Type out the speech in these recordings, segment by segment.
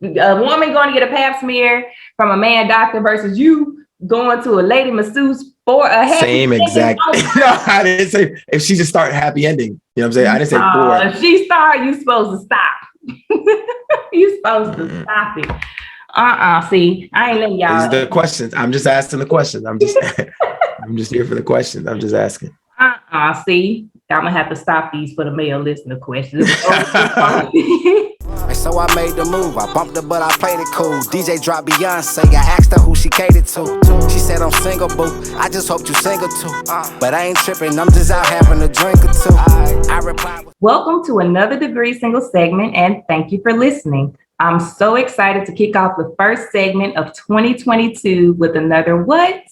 a woman going to get a pap smear from a man doctor versus you going to a lady masseuse for a happy same exact. No, I didn't say if she just start happy ending. You know what I'm saying? I didn't say for. If she start, you supposed to stop. You supposed to stop it. See, I ain't letting y'all. These are the questions. I'm just asking the questions. I'm just I'm just here for the questions. I'm just asking. See, I'm gonna have to stop these for the male listener questions. So I made the move. I bumped her, but I played it cool. DJ dropped Beyonce. I asked her who she catered to. She said I'm single, boo. I just hope you single too. But I ain't tripping. I'm just out having a drink or two. I replied. Welcome to another Degree Single segment, and thank you for listening. I'm so excited to kick off the first segment of 2022 with another what?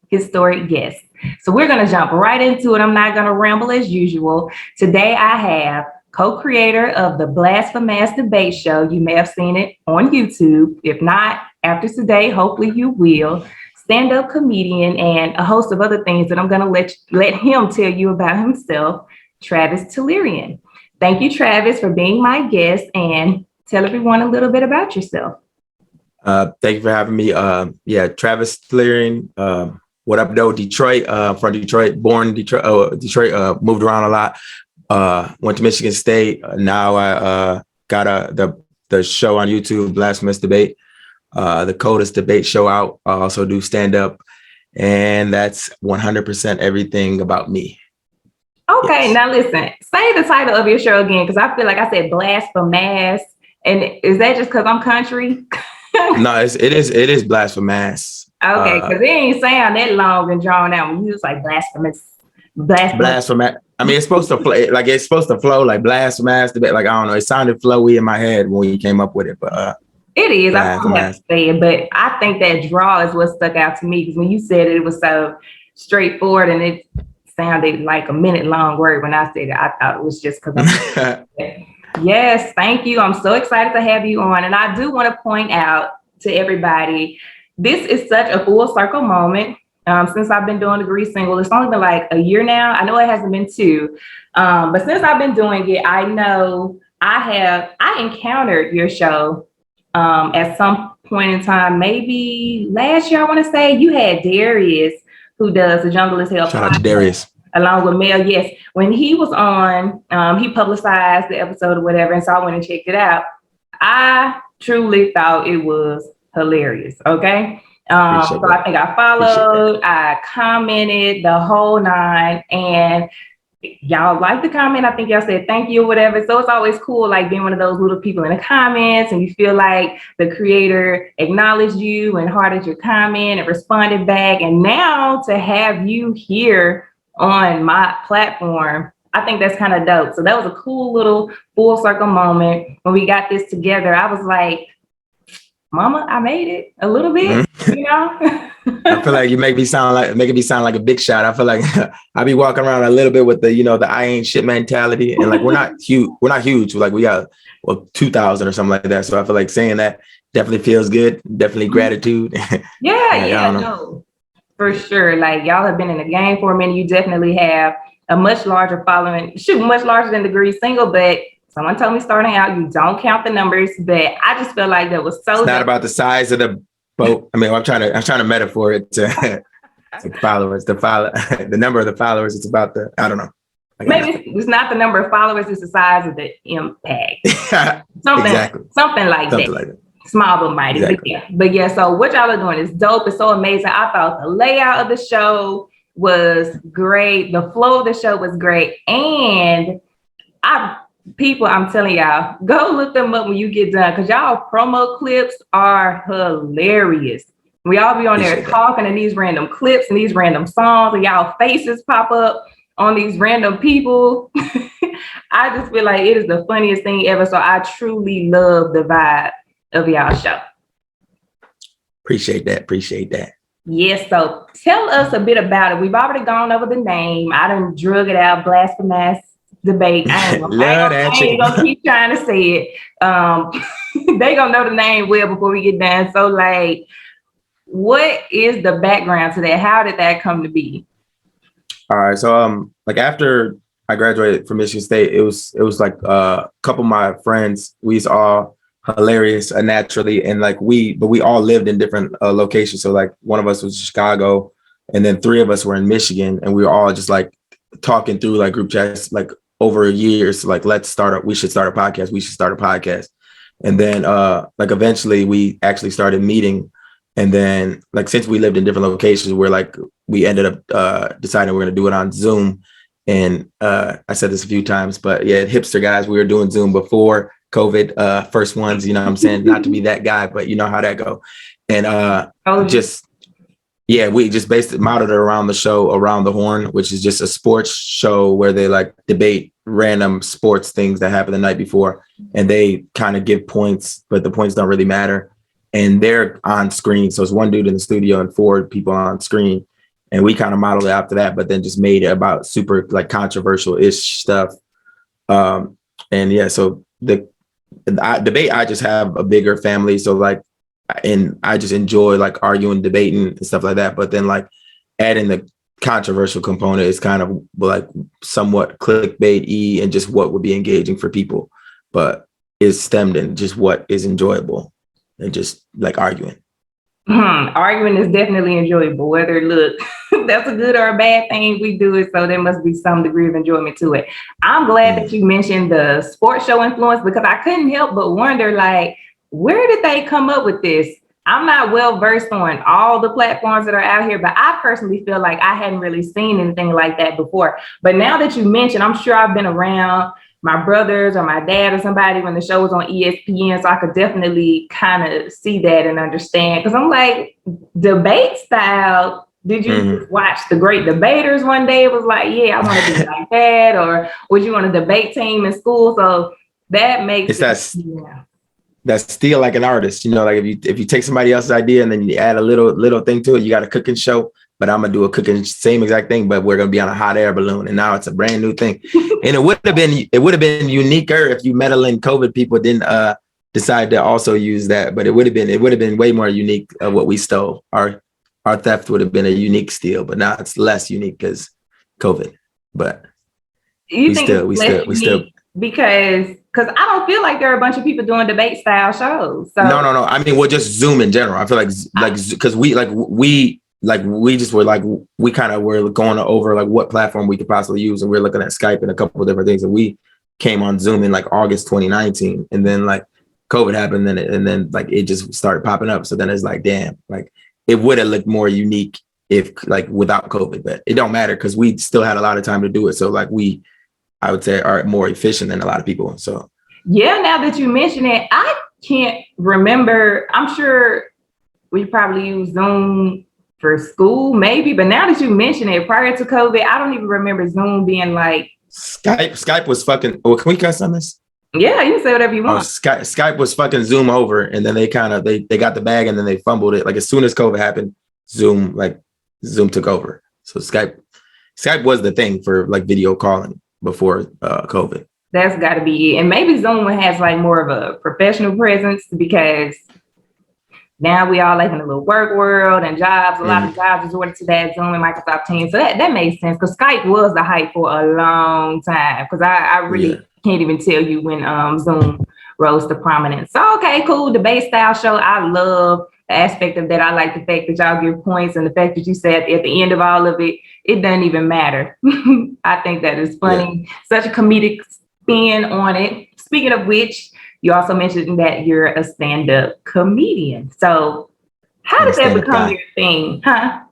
Historic guest. So we're going to jump right into it. I'm not going to ramble as usual. Today I have co-creator of the Blasphemy debate show. You may have seen it on YouTube. If not, after today, hopefully you will. Stand-up comedian and a host of other things that I'm going to let him tell you about himself, Travis Tehlirian. Thank you, Travis, for being my guest, and tell everyone a little bit about yourself. Thank you for having me. Travis Tehlirian. What up, though? Detroit, from Detroit, born in Detroit, moved around a lot. Went to Michigan State. Now I got the show on YouTube, Blasphemy Debate, the coldest debate show out. I also do stand up, and that's 100% everything about me. Okay, yes. Now listen, say the title of your show again, because I feel like I said blasphemous, and is that just because I'm country? No, it is blasphemous. Okay, because it ain't sound that long and drawn out. When you was like blasphemous. I mean, it's supposed to flow like blasphemous. Like, I don't know. It sounded flowy in my head when you came up with it, but it is. I don't have to say it, but I think that draw is what stuck out to me, because when you said it was so straightforward and it sounded like a minute long word when I said it. I thought it was just because. Yes, thank you. I'm so excited to have you on, and I do want to point out to everybody, this is such a full circle moment. Since I've been doing Degree Single, it's only been like a year now. I know it hasn't been 2, but since I've been doing it, I know I encountered your show at some point in time, maybe last year. I want to say you had Darius, who does The Jungle Is Hell. Shout out to Darius. Along with Mel, yes. When he was on, he publicized the episode or whatever, and so I went and checked it out. I truly thought it was hilarious. Okay. So I think I followed, I commented the whole 9, and y'all liked the comment. I think y'all said thank you or whatever. So it's always cool, like being one of those little people in the comments, and you feel like the creator acknowledged you and hearted your comment and responded back. And now to have you here on my platform, I think that's kind of dope. So that was a cool little full circle moment. When we got this together, I was like, Mama, I made it a little bit, you know? I feel like you making me sound like a big shot. I feel like I be walking around a little bit with the I ain't shit mentality. And like, we're not huge. Like, we got 2,000 or something like that. So I feel like saying that definitely feels good. Definitely gratitude. No, for sure. Like, y'all have been in the game for a minute. You definitely have a much larger following, much larger than Degree Single, but someone told me starting out, you don't count the numbers, but I just feel like that was so. It's not about the size of the boat. I mean, I'm trying to metaphor it to followers, the number of the followers. It's about I don't know. Maybe it's not the number of followers, it's the size of the impact. Something like that. Small but mighty. Exactly. But yeah, so what y'all are doing is dope. It's so amazing. I thought the layout of the show was great. The flow of the show was great. And I'm telling y'all, go look them up when you get done, because y'all promo clips are hilarious. We all be on there talking in these random clips and these random songs, and y'all faces pop up on these random people. I just feel like it is the funniest thing ever. So I truly love the vibe of y'all show. Appreciate that. Yes, so tell us a bit about it. We've already gone over the name. I done drug it out, Blasphemous Debate. I ain't gonna keep trying to say it. They gonna know the name well before we get done. So, like, what is the background to that? How did that come to be? All right, so like after I graduated from Michigan State, it was like a couple of my friends. We all hilarious naturally. And like but we all lived in different locations. So like one of us was Chicago, and then three of us were in Michigan, and we were all just like talking through like group chats like over years, like we should start a podcast. We should start a podcast. And then like eventually we actually started meeting. And then like since we lived in different locations, we ended up deciding we're gonna do it on Zoom. And I said this a few times, but yeah, hipster guys, we were doing Zoom before COVID, first ones, you know what I'm saying? Not to be that guy, but you know how that go. And we just modeled it around the show Around the Horn, which is just a sports show where they like debate random sports things that happened the night before. And they kind of give points, but the points don't really matter. And they're on screen. So it's one dude in the studio and four people on screen. And we kind of modeled it after that, but then just made it about super like controversial-ish stuff. And yeah, so the debate, I just have a bigger family. So like, and I just enjoy like arguing, debating and stuff like that. But then like adding the controversial component is kind of like somewhat clickbait-y and just what would be engaging for people, but is stemmed in just what is enjoyable and just like arguing. Arguing is definitely enjoyable, whether look, that's a good or a bad thing, we do it. So there must be some degree of enjoyment to it. I'm glad that you mentioned the sports show influence, because I couldn't help but wonder, like, where did they come up with this? I'm not well versed on all the platforms that are out here, but I personally feel like I hadn't really seen anything like that before. But now that you mentioned, I'm sure I've been around my brothers or my dad or somebody when the show was on ESPN, so I could definitely kind of see that and understand. Because I'm like, debate style. Did you watch The Great Debaters one day? It was like, yeah, I want to be like that. Or was you on a debate team in school? So that makes that's still like an artist, you know, like if you take somebody else's idea and then you add a little thing to it, you got a cooking show, but I'm gonna do a cooking same exact thing, but we're gonna be on a hot air balloon, and now it's a brand new thing. And it would have been uniquer if you meddling COVID people didn't decide to also use that, but it would have been way more unique of what we stole. Our theft would have been a unique steal, but now it's less unique because COVID. But we still because I don't feel like there are a bunch of people doing debate style shows. So no. I mean, we're just Zoom in general. I feel like because we just were like, we kind of were going over like what platform we could possibly use, and we are looking at Skype and a couple of different things, and we came on Zoom in like August 2019, and then like COVID happened, and then like it just started popping up. So then it's like, damn, like it would have looked more unique if like without COVID, but it don't matter because we still had a lot of time to do it. So like I would say are more efficient than a lot of people. So yeah, now that you mention it, I can't remember. I'm sure we probably use Zoom for school, maybe, but now that you mention it, prior to COVID, I don't even remember Zoom being like Skype was fucking. Oh, can we cuss on this? Yeah, you can say whatever you want. Skype was fucking Zoom over, and then they got the bag, and then they fumbled it. Like as soon as COVID happened, Zoom took over. So Skype was the thing for like video calling before COVID. That's got to be it. And maybe Zoom has like more of a professional presence because now we all like in a little work world and jobs. A lot of jobs resorted to that Zoom and Microsoft Teams. So that makes sense because Skype was the hype for a long time. Because I really can't even tell you when Zoom rose to prominence. So, okay, cool. Debate style show. I love the aspect of that. I like the fact that y'all give points and the fact that you said at the end of all of it, it doesn't even matter. I think that is funny. Yeah. Such a comedic spin on it. Speaking of which, you also mentioned that you're a stand-up comedian. So how did that become your thing? Huh?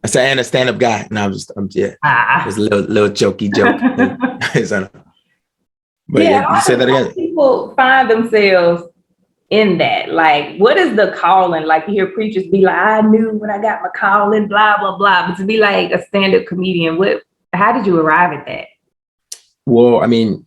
I said, and a stand-up guy. No, It's a little jokey joke. But yeah, you said that again. People find themselves in that. Like, what is the calling? Like, you hear preachers be like, I knew when I got my calling, blah, blah, blah. But to be like a stand-up comedian, how did you arrive at that? Well, I mean,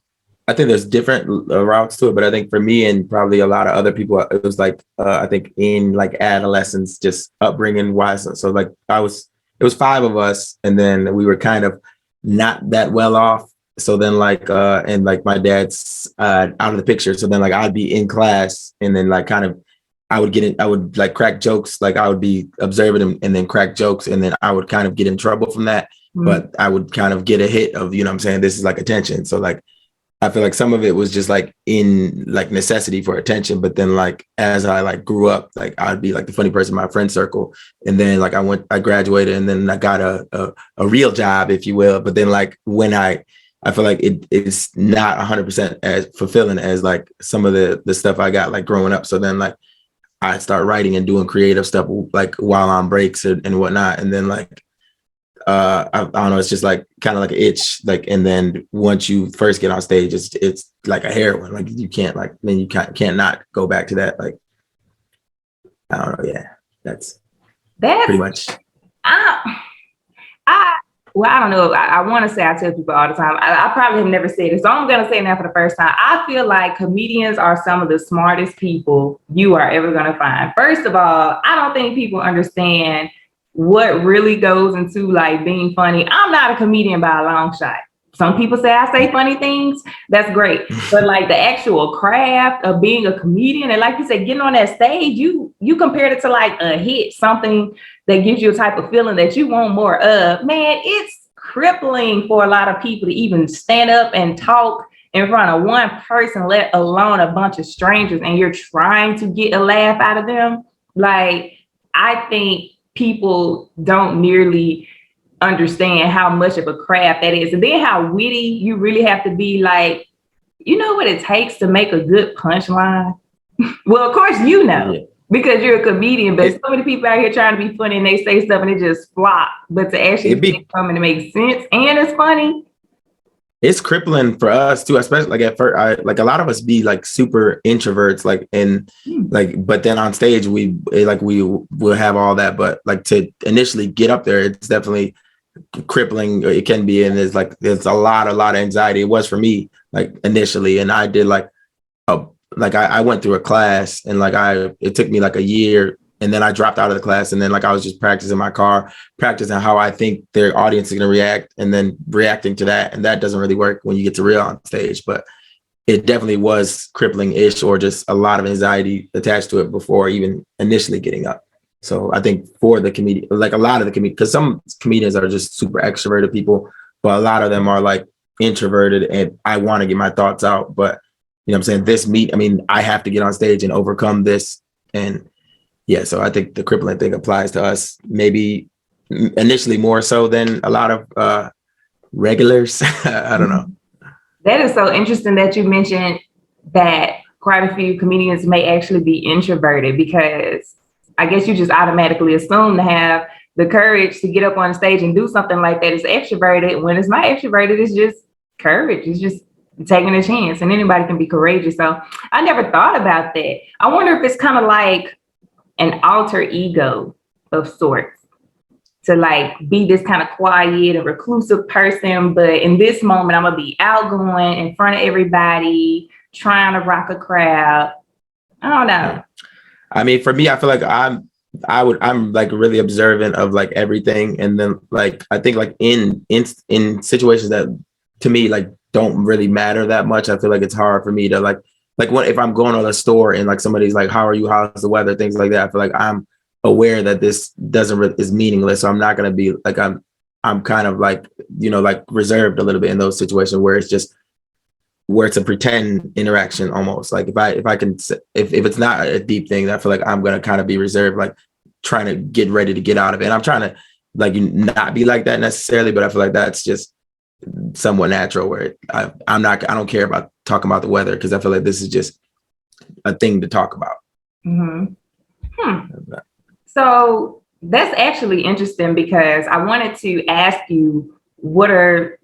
I think there's different routes to it, but I think for me and probably a lot of other people, it was like, I think in like adolescence, just upbringing wise. So like it was 5 of us, and then we were kind of not that well off. So then like, and like my dad's out of the picture. So then like I'd be in class, and then like kind of, I would like crack jokes. Like I would be observing him and then crack jokes. And then I would kind of get in trouble from that, but I would kind of get a hit of, you know what I'm saying? This is like attention. So like, I feel like some of it was just like in like necessity for attention. But then like as I like grew up, like I'd be like the funny person in my friend circle. And then like I graduated and then I got a real job, if you will. But then like when I feel like it's not 100% as fulfilling as like some of the stuff I got like growing up. So then like I start writing and doing creative stuff like while on breaks and whatnot. And then like I don't know, it's just like kind of like an itch, like, and then once you first get on stage, it's like a heroin, like you can't like, then you can't not go back to that. Like, I don't know. Yeah, that's pretty much. Well, I don't know. I want to say, I tell people all the time, I probably have never said it, so I'm going to say it now for the first time. I feel like comedians are some of the smartest people you are ever going to find. First of all, I don't think people understand what really goes into like being funny. I'm not a comedian by a long shot. Some people say I say funny things. That's great. But like the actual craft of being a comedian, and like you said, getting on that stage, you compared it to like a hit, something that gives you a type of feeling that you want more of. Man, it's crippling for a lot of people to even stand up and talk in front of one person, let alone a bunch of strangers, and you're trying to get a laugh out of them. Like, I think people don't nearly understand how much of a craft that is. And then how witty you really have to be. Like, you know what it takes to make a good punchline? Well, of course, you know, because you're a comedian, but so many people out here trying to be funny and they say stuff and it just flop. But to actually say something to make sense and it's funny, it's crippling for us too, especially like at first, like a lot of us be like super introverts, like, and like, but then on stage we will have all that, but like to initially get up there, it's definitely crippling. It can be, and there's a lot of anxiety. It was for me, like initially, and I did I went through a class, and it took me like a year. And then I dropped out of the class, and then like I was just practicing my car, practicing how I think their audience is going to react, and then reacting to that. And that doesn't really work when you get to real on stage, but it definitely was crippling-ish, or just a lot of anxiety attached to it before even initially getting up. So I think for the comedian, like a lot of the comedians, because some comedians are just super extroverted people, but a lot of them are like introverted, and I want to get my thoughts out. But you know what I'm saying? I have to get on stage and overcome this. And yeah, so I think the crippling thing applies to us, maybe initially more so than a lot of regulars. I don't know. That is so interesting that you mentioned that quite a few comedians may actually be introverted, because I guess you just automatically assume to have the courage to get up on stage and do something like that is extroverted. When it's not extroverted, it's just courage. It's just taking a chance, and anybody can be courageous. So I never thought about that. I wonder if it's kind of like an alter ego of sorts, to like be this kind of quiet and reclusive person, but in this moment I'm gonna be outgoing in front of everybody, trying to rock a crowd. I don't know. I mean, for me, I feel like I'm like really observant of like everything, and then like I think like in situations that to me like don't really matter that much, I feel like it's hard for me to like what if I'm going to a store and like somebody's like, how are you, how's the weather, things like that. I feel like I'm aware that this is meaningless, so I'm not going to be like, I'm kind of like, you know, like reserved a little bit in those situations where it's a pretend interaction almost. Like if it's not a deep thing, I feel like I'm going to kind of be reserved, like trying to get ready to get out of it. And I'm trying to like not be like that necessarily, but I feel like that's just somewhat natural, where I don't care about talking about the weather, because I feel like this is just a thing to talk about. So that's actually interesting, because I wanted to ask you, what are,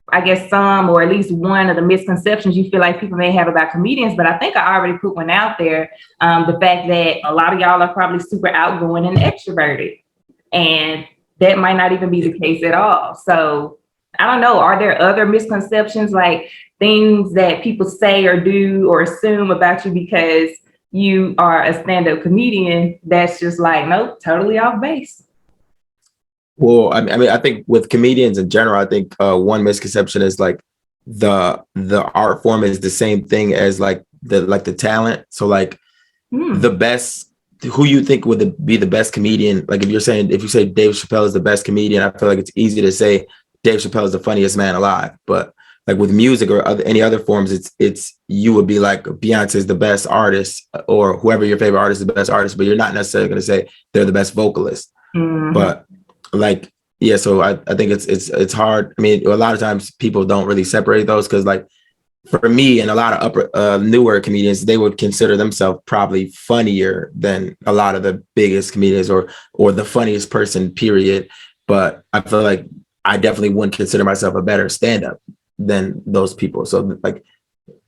I guess, some, or at least one of the misconceptions you feel like people may have about comedians, but I think I already put one out there. The fact that a lot of y'all are probably super outgoing and extroverted, and that might not even be the case at all. So I don't know, are there other misconceptions, like things that people say or do or assume about you because you are a stand-up comedian that's just like, nope, totally off base? Well, I mean, I think with comedians in general, I think one misconception is like the art form is the same thing as like the talent. So like the best, who you think would be the best comedian, like if you say Dave Chappelle is the best comedian, I feel like it's easy to say Dave Chappelle is the funniest man alive. But like with music or any other forms, it's you would be like Beyonce is the best artist, or whoever your favorite artist is the best artist, but you're not necessarily going to say they're the best vocalist. But like, yeah, so I think it's hard. I mean, a lot of times people don't really separate those, because like for me and a lot of newer comedians, they would consider themselves probably funnier than a lot of the biggest comedians, or the funniest person, period. But I feel like I definitely wouldn't consider myself a better stand-up than those people. So like,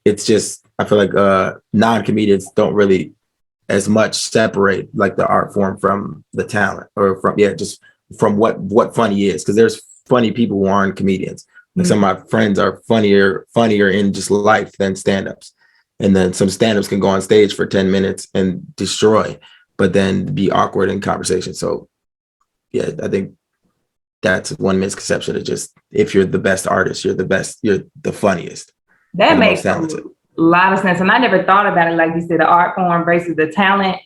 it's just, I feel like non-comedians don't really as much separate like the art form from the talent, or from, just from what funny is. Because there's funny people who aren't comedians. Like some of my friends are funnier in just life than stand-ups. And then some stand-ups can go on stage for 10 minutes and destroy, but then be awkward in conversation. So yeah, I think that's one misconception. Of just, if you're the best artist, you're the funniest. That makes a lot of sense. And I never thought about it, like you said, the art form versus the talent.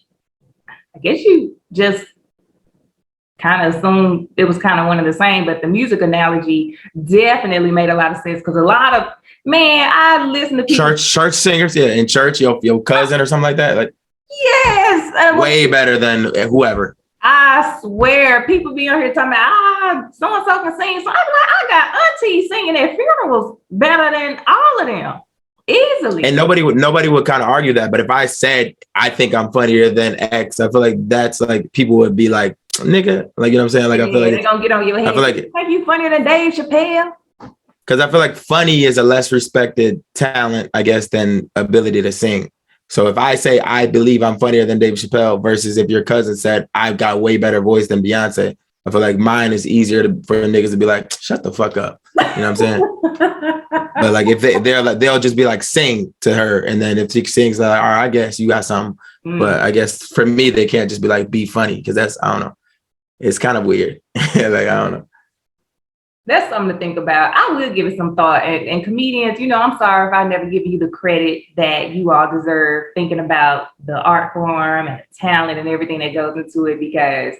I guess you just kind of assumed it was kind of one of the same, but the music analogy definitely made a lot of sense, because a lot of, I listen to people. Church singers, in church, your cousin or something like that. Like, yes. Way better than whoever. I swear, people be on here talking about, so-and-so can sing. So I'm like, I got aunties singing at funerals better than all of them. Easily. And nobody would kind of argue that. But if I said, I think I'm funnier than X, I feel like that's like, people would be like, nigga, like, you know what I'm saying? Like, I feel like they're gonna get on your head. I feel like you funnier than Dave Chappelle. Because I feel like funny is a less respected talent, I guess, than ability to sing. So if I say I believe I'm funnier than Dave Chappelle, versus if your cousin said I've got way better voice than Beyonce, I feel like mine is easier for niggas to be like, shut the fuck up. You know what I'm saying? But like, if they're like, they'll just be like, sing to her. And then if she sings, like, all right, I guess you got something. But I guess for me, they can't just be like, be funny. Because that's, I don't know. It's kind of weird. Like, I don't know. That's something to think about. I will give it some thought. And comedians, I'm sorry if I never give you the credit that you all deserve, thinking about the art form and the talent and everything that goes into it, because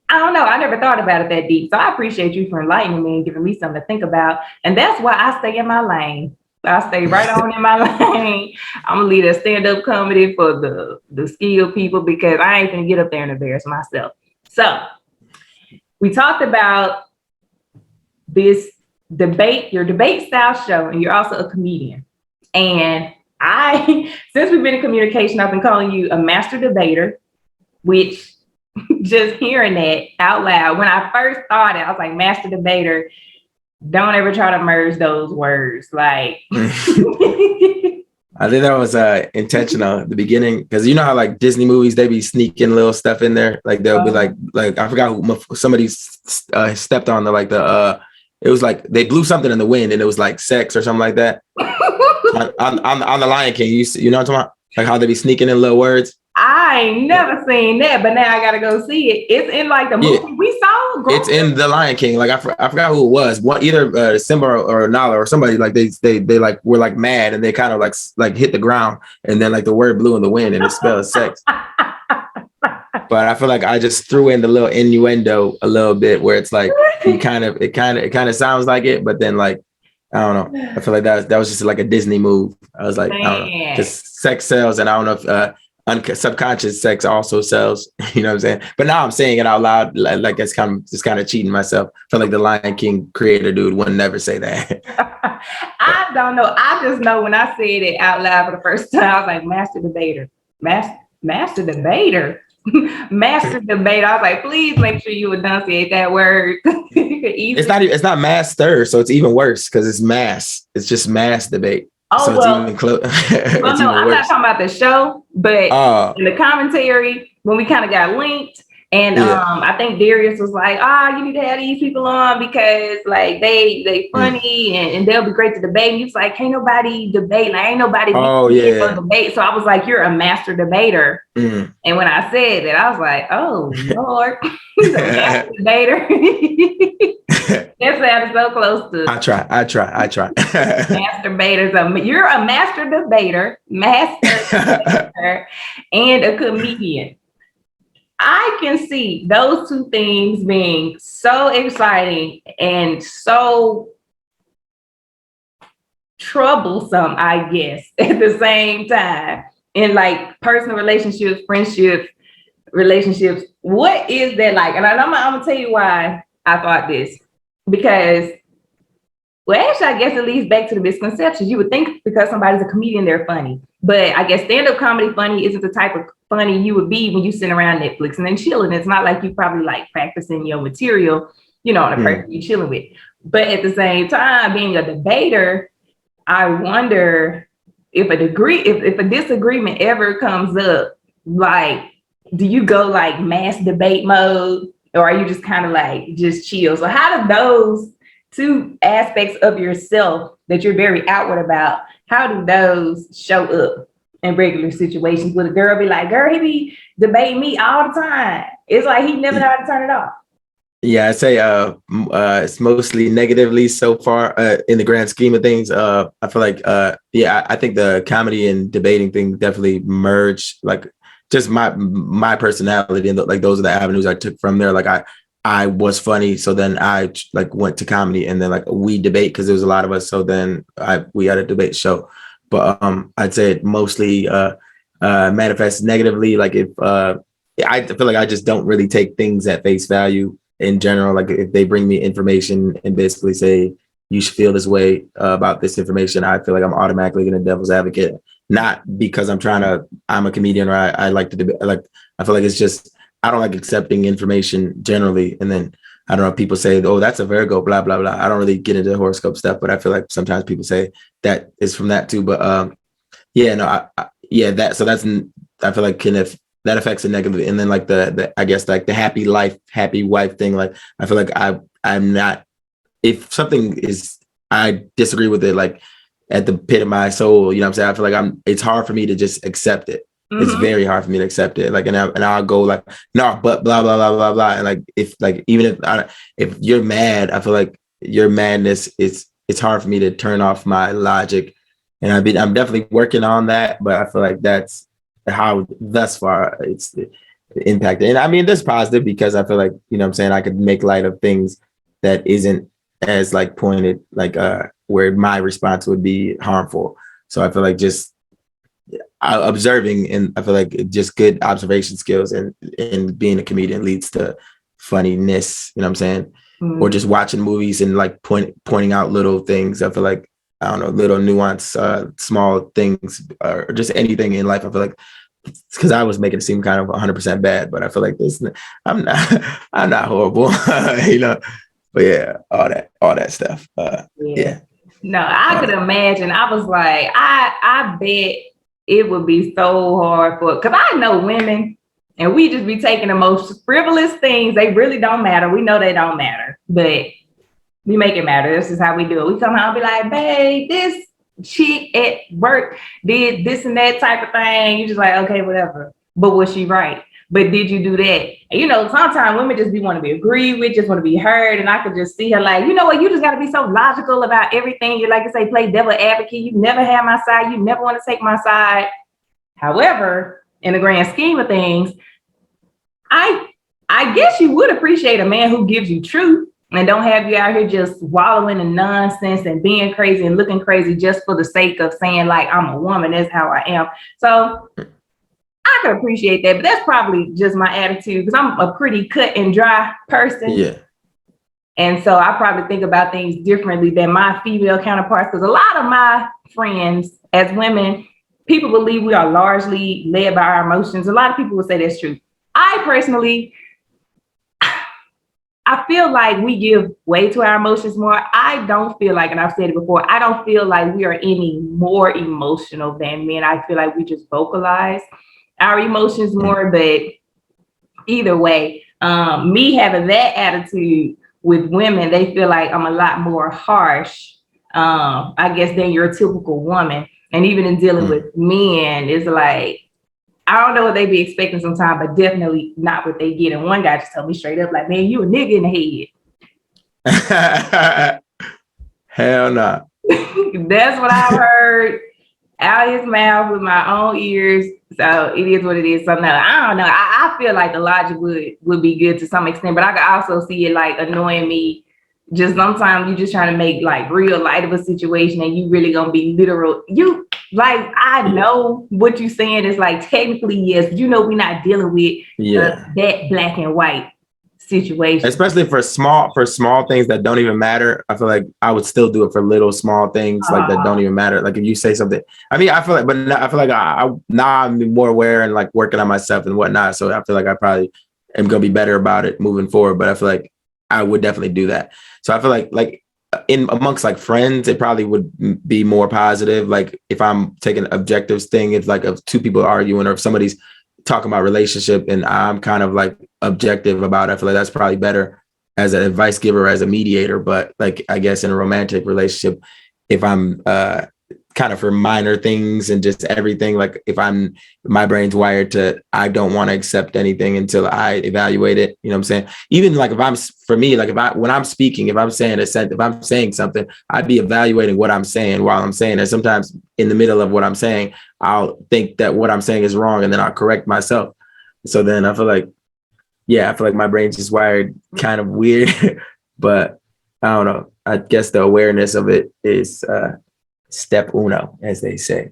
I don't know, I never thought about it that deep. So I appreciate you for enlightening me and giving me something to think about. And that's why I stay in my lane. I stay right on in my lane. I'm gonna lead a stand-up comedy for the skilled people, because I ain't gonna get up there and embarrass myself. So we talked about this debate, your debate style show, and you're also a comedian. And since we've been in communication, I've been calling you a master debater, which just hearing that out loud, when I first thought it, I was like, master debater, don't ever try to merge those words. Like, I think that was intentional at the beginning, because you know how like Disney movies, they be sneaking little stuff in there. Like they'll be like I forgot who somebody stepped on it was like they blew something in the wind and it was like sex or something like that. on the Lion King, you know what I'm talking about? Like how they be sneaking in little words. I ain't never seen that, but now I gotta go see it. It's in like the movie we saw. It's in the Lion King. Like I forgot who it was. Either Simba or Nala or somebody. Like they like were like mad and they kind of like hit the ground, and then like the word blew in the wind and it spelled sex. But I feel like I just threw in the little innuendo a little bit, where it's like it kind of sounds like it, but then like I don't know. I feel like that was just like a Disney move. I was like, I don't know, because sex sells, and I don't know if subconscious sex also sells. You know what I'm saying? But now I'm saying it out loud, like it's kind of cheating myself. I feel like the Lion King creator dude would never say that. I don't know. I just know when I said it out loud for the first time, I was like, master debater, master debater. Master debate. I was like, please make sure you enunciate that word. It's not master, so it's even worse because it's mass. It's just mass debate. Oh, so well, it's even close. No, I'm not talking about the show, but in the commentary, when we kind of got linked, and I think Darius was like, you need to have these people on because like they funny and they'll be great to debate. And he was like, can't nobody debate. Like, ain't nobody debate. So I was like, you're a master debater. And when I said that, I was like, oh Lord, he's a master debater. That sounded so close to. I try. Master debater. So you're a master debater, and a comedian. I can see those two things being so exciting and so troublesome, I guess, at the same time. In like personal relationships, friendships, relationships. What is that like? And I'm gonna tell you why I thought this. Because, well, actually, I guess it leads back to the misconceptions. You would think because somebody's a comedian, they're funny. But I guess stand-up comedy funny isn't the type of funny you would be when you sit around Netflix and then chilling. It's not like you probably like practicing your material, on the person you're chilling with. But at the same time, being a debater, I wonder if a disagreement ever comes up, like, do you go like mass debate mode, or are you just kind of like just chill? So how do those two aspects of yourself that you're very outward about, how do those show up in regular situations? Would a girl be like, girl, he be debating me all the time? It's like he never know how to turn it off. Yeah, I'd say it's mostly negatively so far in the grand scheme of things. I feel like, I think the comedy and debating thing definitely merged, like just my personality, and like those are the avenues I took from there. Like I was funny, so then I like went to comedy, and then like we debate because there was a lot of us. So then we had a debate show, but I'd say it mostly manifests negatively. Like if I feel like I just don't really take things at face value in general. Like if they bring me information and basically say you should feel this way about this information, I feel like I'm automatically going to devil's advocate, not because I'm a comedian or I like to debate. Like I feel like it's just I don't like accepting information generally. And then I don't know, people say, oh, that's a Virgo, blah, blah, blah. I don't really get into horoscope stuff, but I feel like sometimes people say that is from that too. But I feel like that affects it negatively. And then like the I guess like the happy life, happy wife thing. Like I feel like I'm not, if something is, I disagree with it, like at the pit of my soul, you know what I'm saying? I feel like it's hard for me to just accept it. Mm-hmm. It's very hard for me to accept it. Like, and I'll go like, no, but blah, blah, blah, blah, blah. And like, even if you're mad, I feel like your madness it's hard for me to turn off my logic. And I'm definitely working on that, but I feel like that's how thus far it's impacted. And I mean, that's positive because I feel like, you know what I'm saying, I could make light of things that isn't as like pointed, like where my response would be harmful. So I feel like just observing, and I feel like just good observation skills and being a comedian leads to funniness, you know what I'm saying? Mm-hmm. Or just watching movies and like pointing out little things. I feel like, I don't know, little nuance, small things, or just anything in life. I feel like because I was making it seem kind of 100% bad, but I feel like I'm not horrible, you know. But yeah, all that stuff. Yeah. No, I could imagine. I was like, I bet it would be so hard because I know women, and we just be taking the most frivolous things. They really don't matter. We know they don't matter, but we make it matter. This is how we do it. We come out and be like, babe, this chick at work did this and that type of thing. You just like, okay, whatever. But was she right? But did you do that? And sometimes women just want to be agreed with, just want to be heard. And I could just see her like, you know what? You just got to be so logical about everything. You like to say, play devil advocate. You never have my side. You never want to take my side. However, in the grand scheme of things, I guess you would appreciate a man who gives you truth and don't have you out here just wallowing in nonsense and being crazy and looking crazy just for the sake of saying like, I'm a woman, that's how I am. So I can appreciate that, but that's probably just my attitude because I'm a pretty cut and dry person. Yeah. And so I probably think about things differently than my female counterparts because a lot of my friends as women, people believe we are largely led by our emotions. A lot of people would say that's true. I personally, I feel like we give way to our emotions more. I don't feel like, and I've said it before, I don't feel like we are any more emotional than men. I feel like we just vocalize our emotions more, but either way, me having that attitude with women, they feel like I'm a lot more harsh, I guess, than your typical woman. And even in dealing with men, it's like, I don't know what they be expecting sometimes, but definitely not what they get. And one guy just told me straight up, like, man, you a nigga in the head. Hell no. That's what I heard out his mouth with my own ears. So it is what it is. So no, I don't know. I feel like the logic would be good to some extent, but I could also see it like annoying me just sometimes you just trying to make like real light of a situation and you really gonna be literal. You like, I know what you're saying is like technically yes, you know, we're not dealing with that black and white situation. Especially for small things that don't even matter. I feel like I would still do it for little small things like that don't even matter. Like if you say something, I mean, I feel like, but I feel like I now I'm more aware and like working on myself and whatnot. So I feel like I probably am gonna be better about it moving forward. But I feel like I would definitely do that. So I feel like in amongst like friends, it probably would be more positive. Like if I'm taking objectives thing, it's like if two people arguing or if somebody's talking about relationship and I'm kind of like objective about it, I feel like that's probably better as an advice giver, as a mediator. But like, I guess in a romantic relationship, if I'm kind of for minor things and just everything, like if my brain's wired to, I don't want to accept anything until I evaluate it. You know what I'm saying? Even like when I'm speaking, if I'm saying something, I'd be evaluating what I'm saying while I'm saying it. Sometimes in the middle of what I'm saying, I'll think that what I'm saying is wrong and then I'll correct myself. So then I feel like my brain's just wired kind of weird, but I don't know. I guess the awareness of it is step uno, as they say.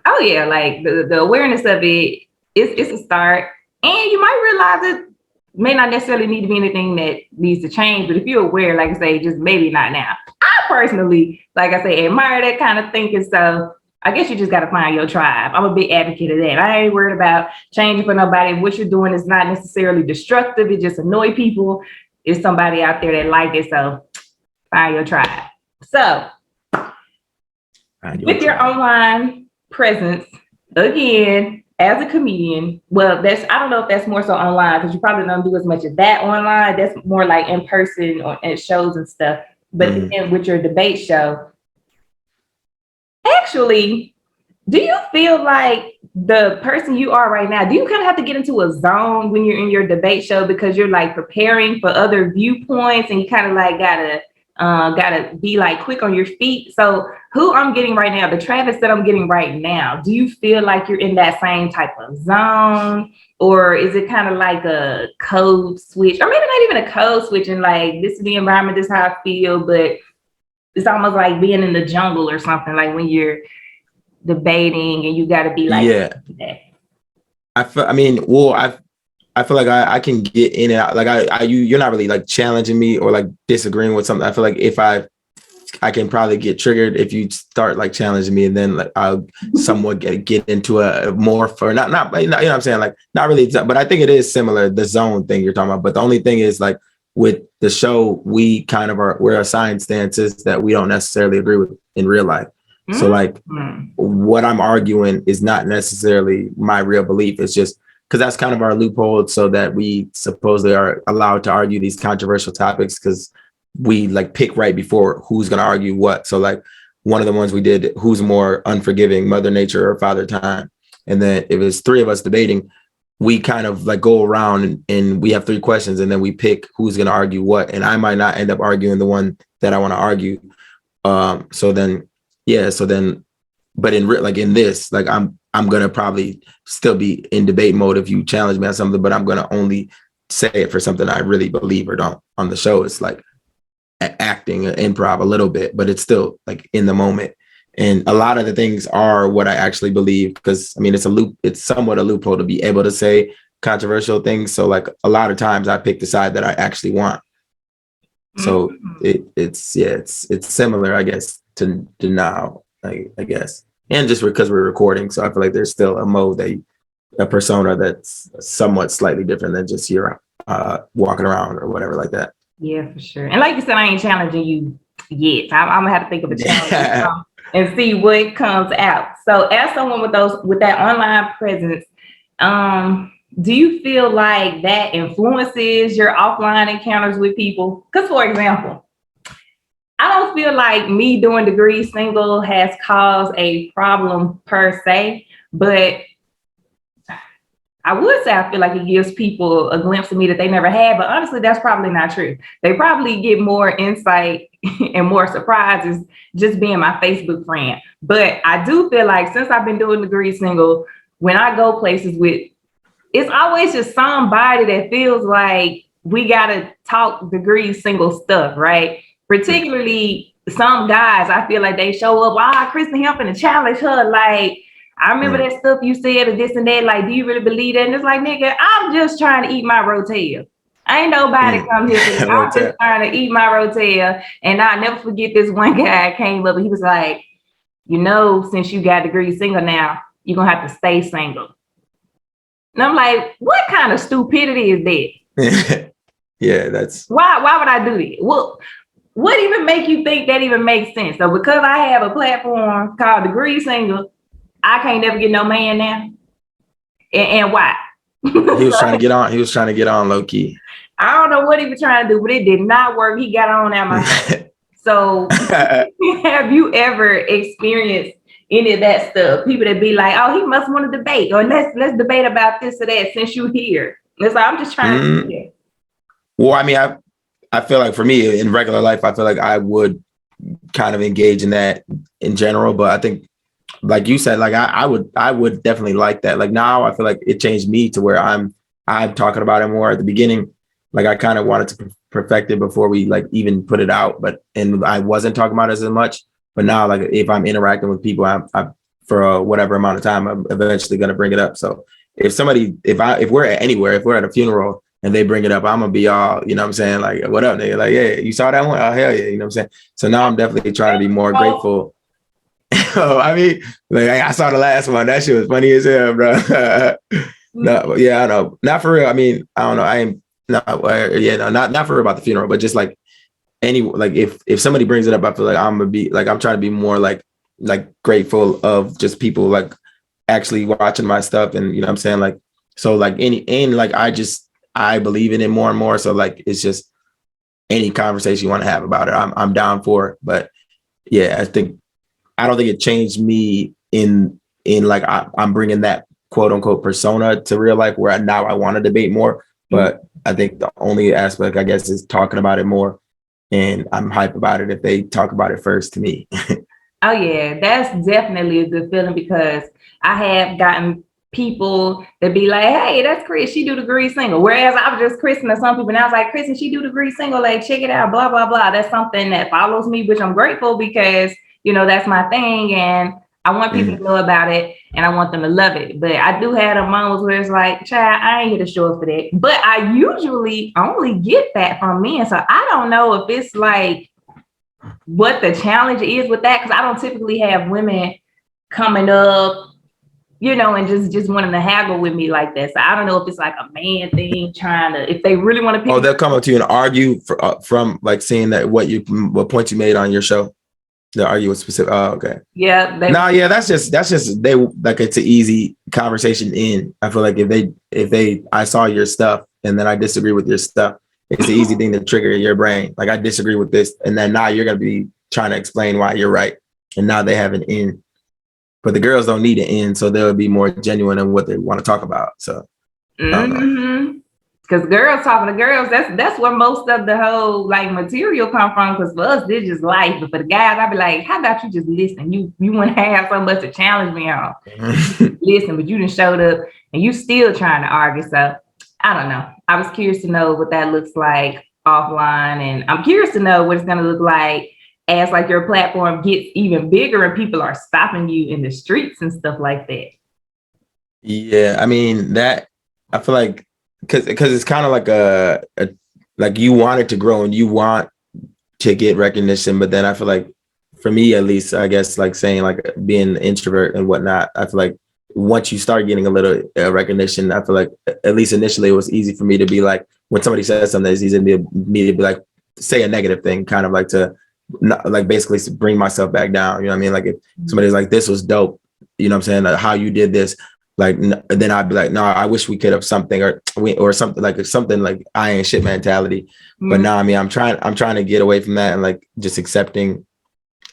Oh yeah, like the awareness of it is a start, and you might realize it may not necessarily need to be anything that needs to change, but if you're aware, like I say, just maybe not now. I personally, like I say, admire that kind of thinking. So I guess you just got to find your tribe. I'm a big advocate of that. I ain't worried about changing for nobody. What you're doing is not necessarily destructive. It just annoy people. There's somebody out there that like it. So find your tribe. So with your online presence, again, as a comedian, well, I don't know if that's more so online because you probably don't do as much of that online. That's more like in person or at shows and stuff. But then with your debate show, actually, do you feel like the person you are right now, do you kind of have to get into a zone when you're in your debate show because you're like preparing for other viewpoints and you kind of like gotta be like quick on your feet? So who I'm getting right now, the Travis that I'm getting right now, do you feel like you're in that same type of zone, or is it kind of like a code switch, or maybe not even a code switch and like this is the environment, this is how I feel, but it's almost like being in the jungle or something, like when you're debating and you got to be like, I feel like I can get in and out. Like you're not really like challenging me or like disagreeing with something. I feel like if I can probably get triggered if you start like challenging me, and then like I'll somewhat get into a more for not you know what I'm saying, like not really, but I think it is similar, the zone thing you're talking about. But the only thing is like with the show, we kind of we're assigned stances that we don't necessarily agree with in real life. So like what I'm arguing is not necessarily my real belief. It's just because that's kind of our loophole, so that we supposedly are allowed to argue these controversial topics because we like pick right before who's going to argue what. So like one of the ones we did, who's more unforgiving, Mother Nature or Father Time? And then if it's three of us debating, we kind of like go around and we have three questions and then we pick who's going to argue what. And I might not end up arguing the one that I want to argue. But in this, like I'm going to probably still be in debate mode if you challenge me on something, but I'm going to only say it for something I really believe or don't. On the show, it's like acting, improv a little bit, but it's still like in the moment. And a lot of the things are what I actually believe, because I mean, it's somewhat a loophole to be able to say controversial things. So like a lot of times I pick the side that I actually want. So it's similar, I guess, to now, I guess. And just because we're recording. So I feel like there's still a persona that's somewhat slightly different than just you're walking around or whatever like that. Yeah, for sure. And like you said, I ain't challenging you yet. I'm gonna have to think of a challenge and see what comes out. So as someone with that online presence, do you feel like that influences your offline encounters with people? Because for example, I don't feel like me doing Degree Single has caused a problem per se, but I would say I feel like it gives people a glimpse of me that they never had, but honestly, that's probably not true. They probably get more insight and more surprises just being my Facebook friend. But I do feel like since I've been doing Degree Single, when I go places it's always just somebody that feels like we got to talk Degree Single stuff, right? particularly some guys, I feel like they show up, Kristen Hill finna challenge her. Like, I remember that stuff you said or this and that. Like, do you really believe that? And it's like, nigga, I'm just trying to eat my rotel. Ain't nobody come here for me. I'm just trying to eat my rotel. And I'll never forget this one guy came up and he was like, since you got degree single now, you're gonna have to stay single. And I'm like, what kind of stupidity is that? Yeah, that's why would I do that? Well, what even make you think that even makes sense? So because I have a platform called Degree Single, I can't never get no man now. And why? He was trying to get on. He was trying to get on low key. I don't know what he was trying to do, but it did not work. He got on at my head. So have you ever experienced any of that stuff? People that be like, oh, he must want to debate, or let's debate about this or that since you here. It's like, I'm just trying to do that. Well, I mean, I feel like for me in regular life, I feel like I would kind of engage in that in general. But I think, like you said, like I would definitely like that. Like now I feel like it changed me to where I'm talking about it more. At the beginning, like I kind of wanted to perfect it before we like even put it out, and I wasn't talking about it as much. But now, like if I'm interacting with people, I'm for whatever amount of time, I'm eventually going to bring it up. So if we're anywhere, if we're at a funeral and they bring it up, I'm gonna be all, you know what I'm saying? Like, what up, nigga? Like, yeah, you saw that one? Oh, hell yeah. You know what I'm saying? So now I'm definitely trying to be more grateful. I mean, like I saw the last one. That shit was funny as hell, bro. No, yeah, I know. Not for real. I mean, I don't know. I am not for real about the funeral, but just like if somebody brings it up, I feel like I'm trying to be more like grateful of just people like actually watching my stuff, and you know what I'm saying? Like, so like I believe in it more and more. So like, it's just any conversation you want to have about it, I'm down for it. But yeah, I don't think it changed me in like I'm bringing that quote unquote persona to real life where now I want to debate more. But I think the only aspect, I guess, is talking about it more. And I'm hype about it if they talk about it first to me. Oh yeah, that's definitely a good feeling, because I have gotten people that be like, hey, that's Chris, she do Degree Single. Whereas I was just Kristen to some people, and I was like, Kristen, she do Degree Single, like check it out, blah, blah, blah. That's something that follows me, which I'm grateful because, that's my thing. And I want people to know about it, and I want them to love it. But I do have the moments where it's like, child, I ain't here to show up for that. But I usually only get that from men. So I don't know if it's like what the challenge is with that, because I don't typically have women coming up, and just wanting to haggle with me like that. So I don't know if it's like a man thing if they really want to pick. Oh, they'll come up to you and argue from like seeing that what point you made on your show. They'll argue with specific. Oh, okay. Yeah. That's just they like, it's an easy conversation in. I feel like if I saw your stuff and then I disagree with your stuff, it's an easy thing to trigger in your brain. Like I disagree with this, and then now you're gonna be trying to explain why you're right, and now they have an in. But the girls don't need an in, so they'll be more genuine in what they want to talk about. So, I don't know. Because girls talking to girls, that's where most of the whole like material come from. Because for us, this just life. But for the guys, I'd be like, how about you just listen? You wouldn't have so much to challenge me on. Listen, but you done showed up and you still trying to argue. So I don't know. I was curious to know what that looks like offline, and I'm curious to know what it's gonna look like as like your platform gets even bigger and people are stopping you in the streets and stuff like that. Yeah, I mean that I feel like because it's kind of like like you want it to grow and you want to get recognition, but then I feel like for me at least, I guess like saying like being an introvert and whatnot, I feel like once you start getting a little recognition, I feel like at least initially it was easy for me to be like, when somebody says something, it's easy for me to be like, say a negative thing, kind of like to not, like basically bring myself back down. You know what I mean? Like if somebody's like, this was dope, you know what I'm saying? Like, how you did this. Like, then I'd be like, no, I wish we could have something or something like I ain't shit mentality. But now, I mean, I'm trying to get away from that and like just accepting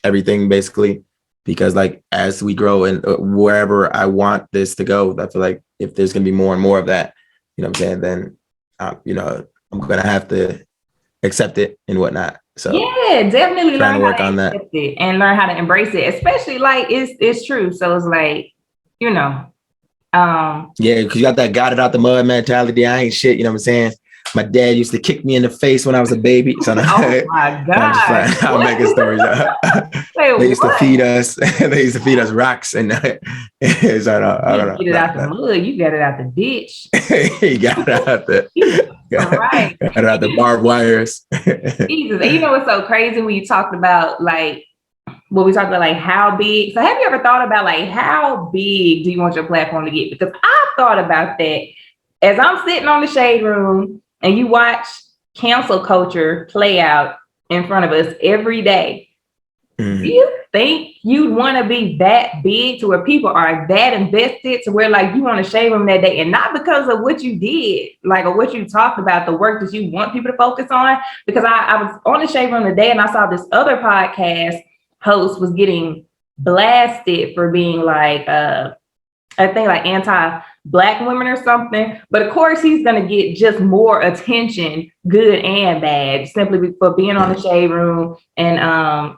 everything basically, because like as we grow and wherever I want this to go, I feel like if there's gonna be more and more of that, you know what I'm saying, then I'm gonna have to accept it and whatnot. So yeah, definitely trying to work on that and learn how to embrace it, especially like it's true. So it's like, yeah, because you got that got it out the mud mentality. I ain't shit, you know what I'm saying? My dad used to kick me in the face when I was a baby. So Oh my God. I'm making stories up. Wait, They used to what? feed us. They used to feed us rocks, and so, I don't know. You get it out the mud. You got it out the ditch. He got out the Right. got out the barbed wires. Jesus. And you know what's so crazy when you talked about like when we talked about like how big. So have you ever thought about like how big do you want your platform to get? Because I've thought about that as I'm sitting on the shade room and you watch cancel culture play out in front of us every day. Mm. Do you think you'd want to be that big to where people are that invested to where like you want to shade room that day, and not because of what you did, like, or what you talked about, the work that you want people to focus on? Because I was on the shade room today and I saw this other podcast host was getting blasted for being like, I think like anti-Black women or something. But of course, he's going to get just more attention, good and bad, simply for being on the shade room. And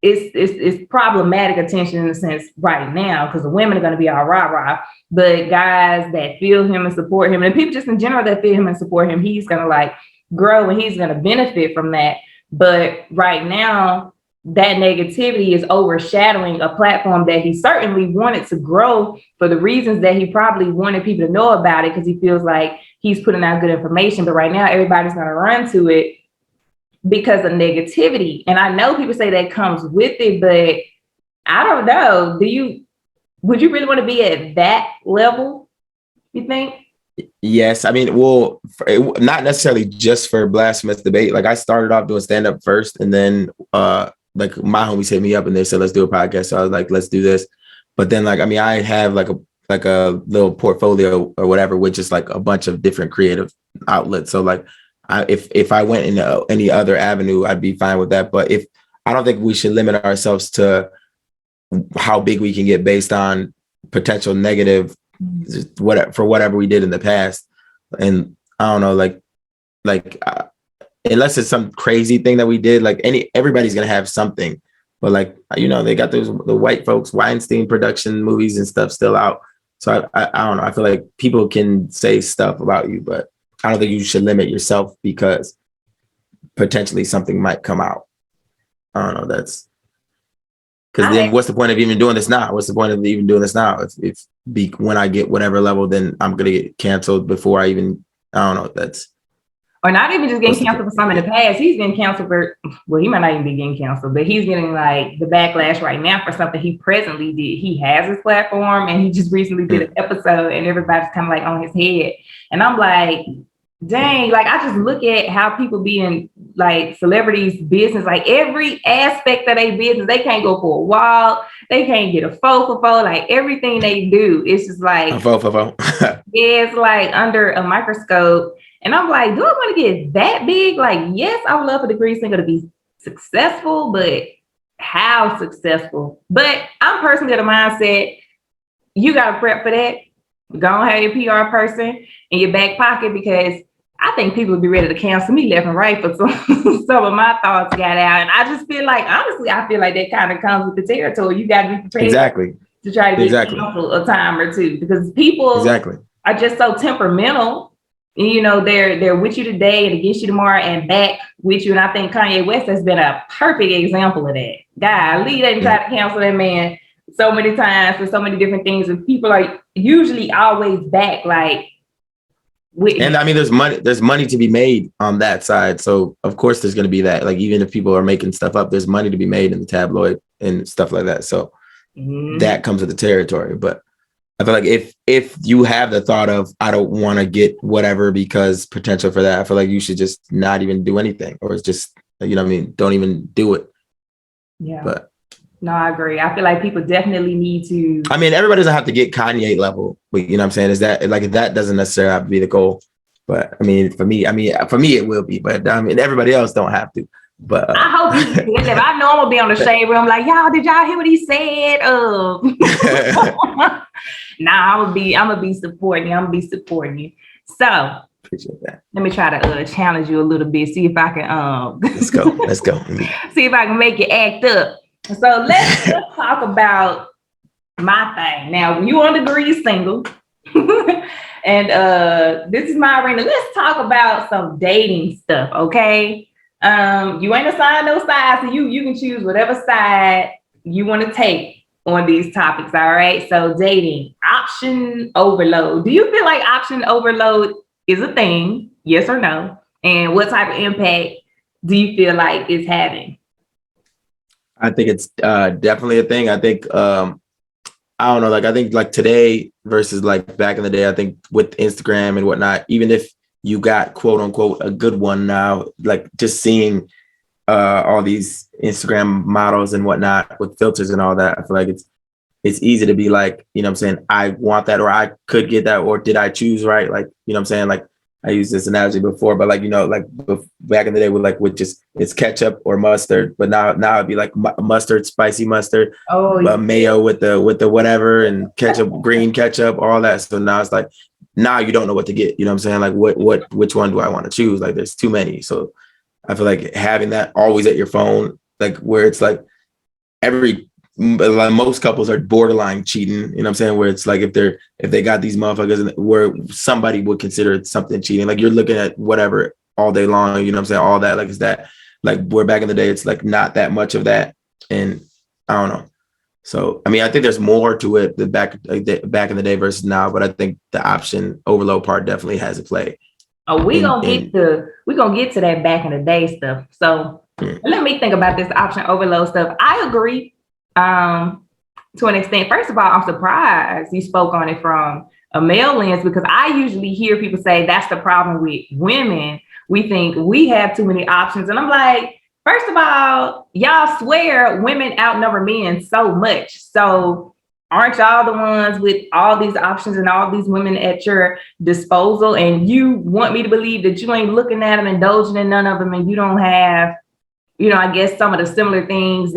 it's problematic attention in a sense right now because the women are going to be all rah-rah. But guys that feel him and support him, and people just in general that feel him and support him, he's going to like grow and he's going to benefit from that. But right now, that negativity is overshadowing a platform that he certainly wanted to grow for the reasons that he probably wanted people to know about it, because he feels like he's putting out good information. But right now, everybody's going to run to it because of negativity. And I know people say that comes with it, but I don't know. Would you really want to be at that level, you think? Yes. I mean, well, not necessarily just for Blasphemous Debate. Like I started off doing stand-up first, and then like my homies hit me up and they said, let's do a podcast. So I was like, let's do this. But then like, I mean, I have like a little portfolio or whatever, with just like a bunch of different creative outlets. So like, if I went into any other avenue, I'd be fine with that. But I don't think we should limit ourselves to how big we can get based on potential negative, whatever we did in the past. And I don't know, like unless it's some crazy thing that we did, like everybody's gonna have something. But like, you know, they got the white folks Weinstein production movies and stuff still out. So I don't know. I feel like people can say stuff about you, but I don't think you should limit yourself because potentially something might come out. I don't know. That's because then what's the point of even doing this now? What's the point of even doing this now? When I get whatever level, then I'm going to get canceled before I don't know. Or not even just getting canceled for something in the past. He's getting canceled for, well, he might not even be getting canceled, but he's getting like the backlash right now for something he presently did. He has his platform and he just recently did an episode and everybody's kind of like on his head. And I'm like, dang, like I just look at how people be in like celebrities' business, like every aspect of their business. They can't go for a walk, they can't get a faux, like everything they do, it's just like it's like under a microscope. And I'm like, do I want to get that big? Like, yes, I would love for the Grease single to be successful, but how successful? But I'm personally of the mindset, you got to prep for that. Go and have your PR person in your back pocket, because I think people would be ready to cancel me left and right for some of my thoughts got out. And I just feel like, honestly, I feel like that kind of comes with the territory. You got to be prepared to try to get canceled a time or two, because people are just so temperamental. You know, they're with you today and against you tomorrow and back with you. And I think Kanye West has been a perfect example of that. Golly, they try to cancel that man so many times for so many different things, and people are usually always back. Like, and I mean, there's money to be made on that side. So of course there's going to be that. Like, even if people are making stuff up, there's money to be made in the tabloid and stuff like that. So that comes with the territory. But I feel like if you have the thought of, I don't want to get whatever because potential for that, I feel like you should just not even do anything, or it's just, you know what I mean? Don't even do it. Yeah. But no, I agree. I feel like people definitely need to. I mean, everybody doesn't have to get Kanye level, but you know what I'm saying? Is that like, that doesn't necessarily have to be the goal. But I mean, for me, it will be, but I mean, everybody else don't have to. But I hope you get it. I know I'm gonna be on the shade room like, y'all, did y'all hear what he said? Nah, I'm gonna be supporting you. So appreciate that. Let me try to challenge you a little bit. See if I can let's go. See if I can make you act up. So let's talk about my thing. Now, when you on the Grease single, And this is my arena. Let's talk about some dating stuff, okay? You ain't assigned no side, so you can choose whatever side you want to take on these topics, all right? So dating, option overload. Do you feel like option overload is a thing? Yes or no? And what type of impact do you feel like it's having? I think it's definitely a thing. I think I don't know, like I think like today versus like back in the day, I think with Instagram and whatnot, even if you got quote unquote a good one now, like just seeing all these Instagram models and whatnot with filters and all that, I feel like it's easy to be like, you know what I'm saying, I want that, or I could get that, or did I choose right? Like, you know what I'm saying? Like I used this analogy before, but like, you know, like back in the day with just it's ketchup or mustard, but now it'd be like mustard, spicy mustard, mayo with the whatever, and ketchup, green ketchup, all that. So now it's like, now you don't know what to get. You know what I'm saying? Like which one do I want to choose? Like there's too many. So I feel like having that always at your phone, like where it's like like most couples are borderline cheating, you know what I'm saying? Where it's like if they got these motherfuckers where somebody would consider it something cheating, like you're looking at whatever all day long, you know what I'm saying? All that, like is that like where back in the day it's like not that much of that, and I don't know. So I mean, I think there's more to it back in the day versus now, but I think the option overload part definitely has a play. Oh, we're gonna get to that back in the day stuff. So let me think about this option overload stuff. I agree. To an extent. First of all, I'm surprised you spoke on it from a male lens, because I usually hear people say that's the problem with women. We think we have too many options. And I'm like, first of all, y'all swear women outnumber men so much. So aren't y'all the ones with all these options and all these women at your disposal? And you want me to believe that you ain't looking at them, indulging in none of them, and you don't have, you know, I guess some of the similar things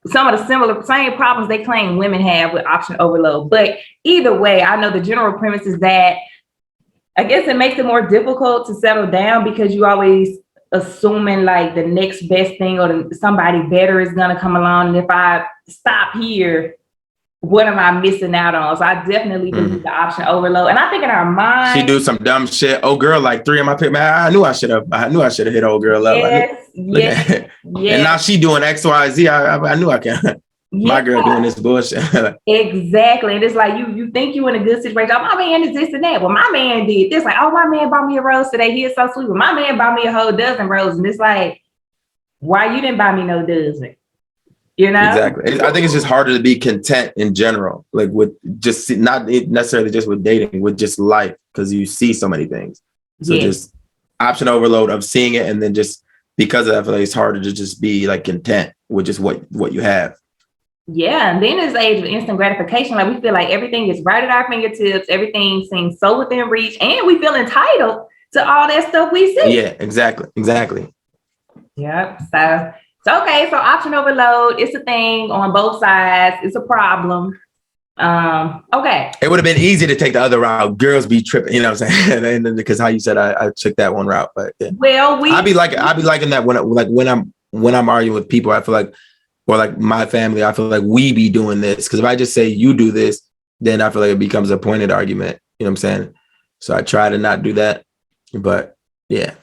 same problems they claim women have with option overload. But either way, I know the general premise is that I guess it makes it more difficult to settle down, because you always assuming like the next best thing or somebody better is going to come along. And if I stop here, what am I missing out on? So I definitely believe the option overload. And I think in our mind, she do some dumb shit. Oh girl, like 3 of my pick, man. I knew I should have hit old girl up. Yes. And now she doing X, Y, Z. I knew I can. My girl doing this bullshit. Exactly. And it's like you think you in a good situation. Oh, my man is this and that. Well, my man did this. Like, oh, my man bought me a rose today. He is so sweet. Well, my man bought me a whole dozen roses. And it's like, why you didn't buy me no dozen? You know? Exactly. I think it's just harder to be content in general, like with just not necessarily just with dating, with just life, because you see so many things. So just option overload of seeing it, and then just because of that, I feel like it's harder to just be like content with just what you have. Yeah, and then this age of instant gratification, like we feel like everything is right at our fingertips, everything seems so within reach, and we feel entitled to all that stuff we see. Yeah, exactly. Yep. So okay, so option overload, it's a thing on both sides. It's a problem. Okay. It would have been easy to take the other route. Girls be tripping, you know what I'm saying? And because how you said I took that one route, but yeah. Well, I'd be liking that when I'm arguing with people, I feel like, or like my family, I feel like we be doing this. Because if I just say you do this, then I feel like it becomes a pointed argument. You know what I'm saying? So I try to not do that. But yeah,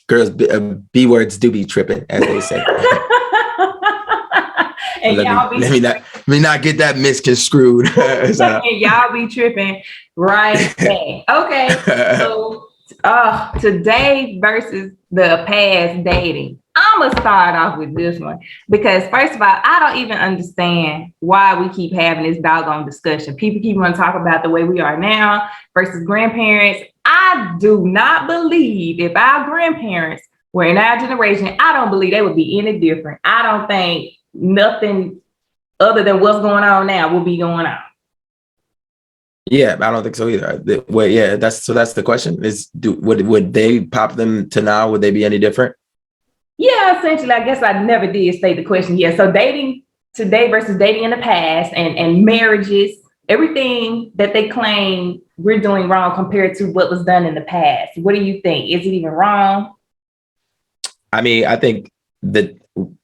girls, B words do be tripping, as they say. And let me not get that misconstrued. So. Y'all be tripping right there. Okay. So today versus the past dating. I'm gonna start off with this one, because first of all, I don't even understand why we keep having this doggone discussion. People keep want to talk about the way we are now versus grandparents. I do not believe if our grandparents were in our generation, I don't believe they would be any different. I don't think nothing other than what's going on now will be going on. Yeah, I don't think so either. Well, yeah, that's the question is, would they pop them to now? Would they be any different? Yeah, essentially, I guess I never did state the question. Yeah, so dating today versus dating in the past, and marriages, everything that they claim we're doing wrong compared to what was done in the past. What do you think? Is it even wrong? I mean, I think that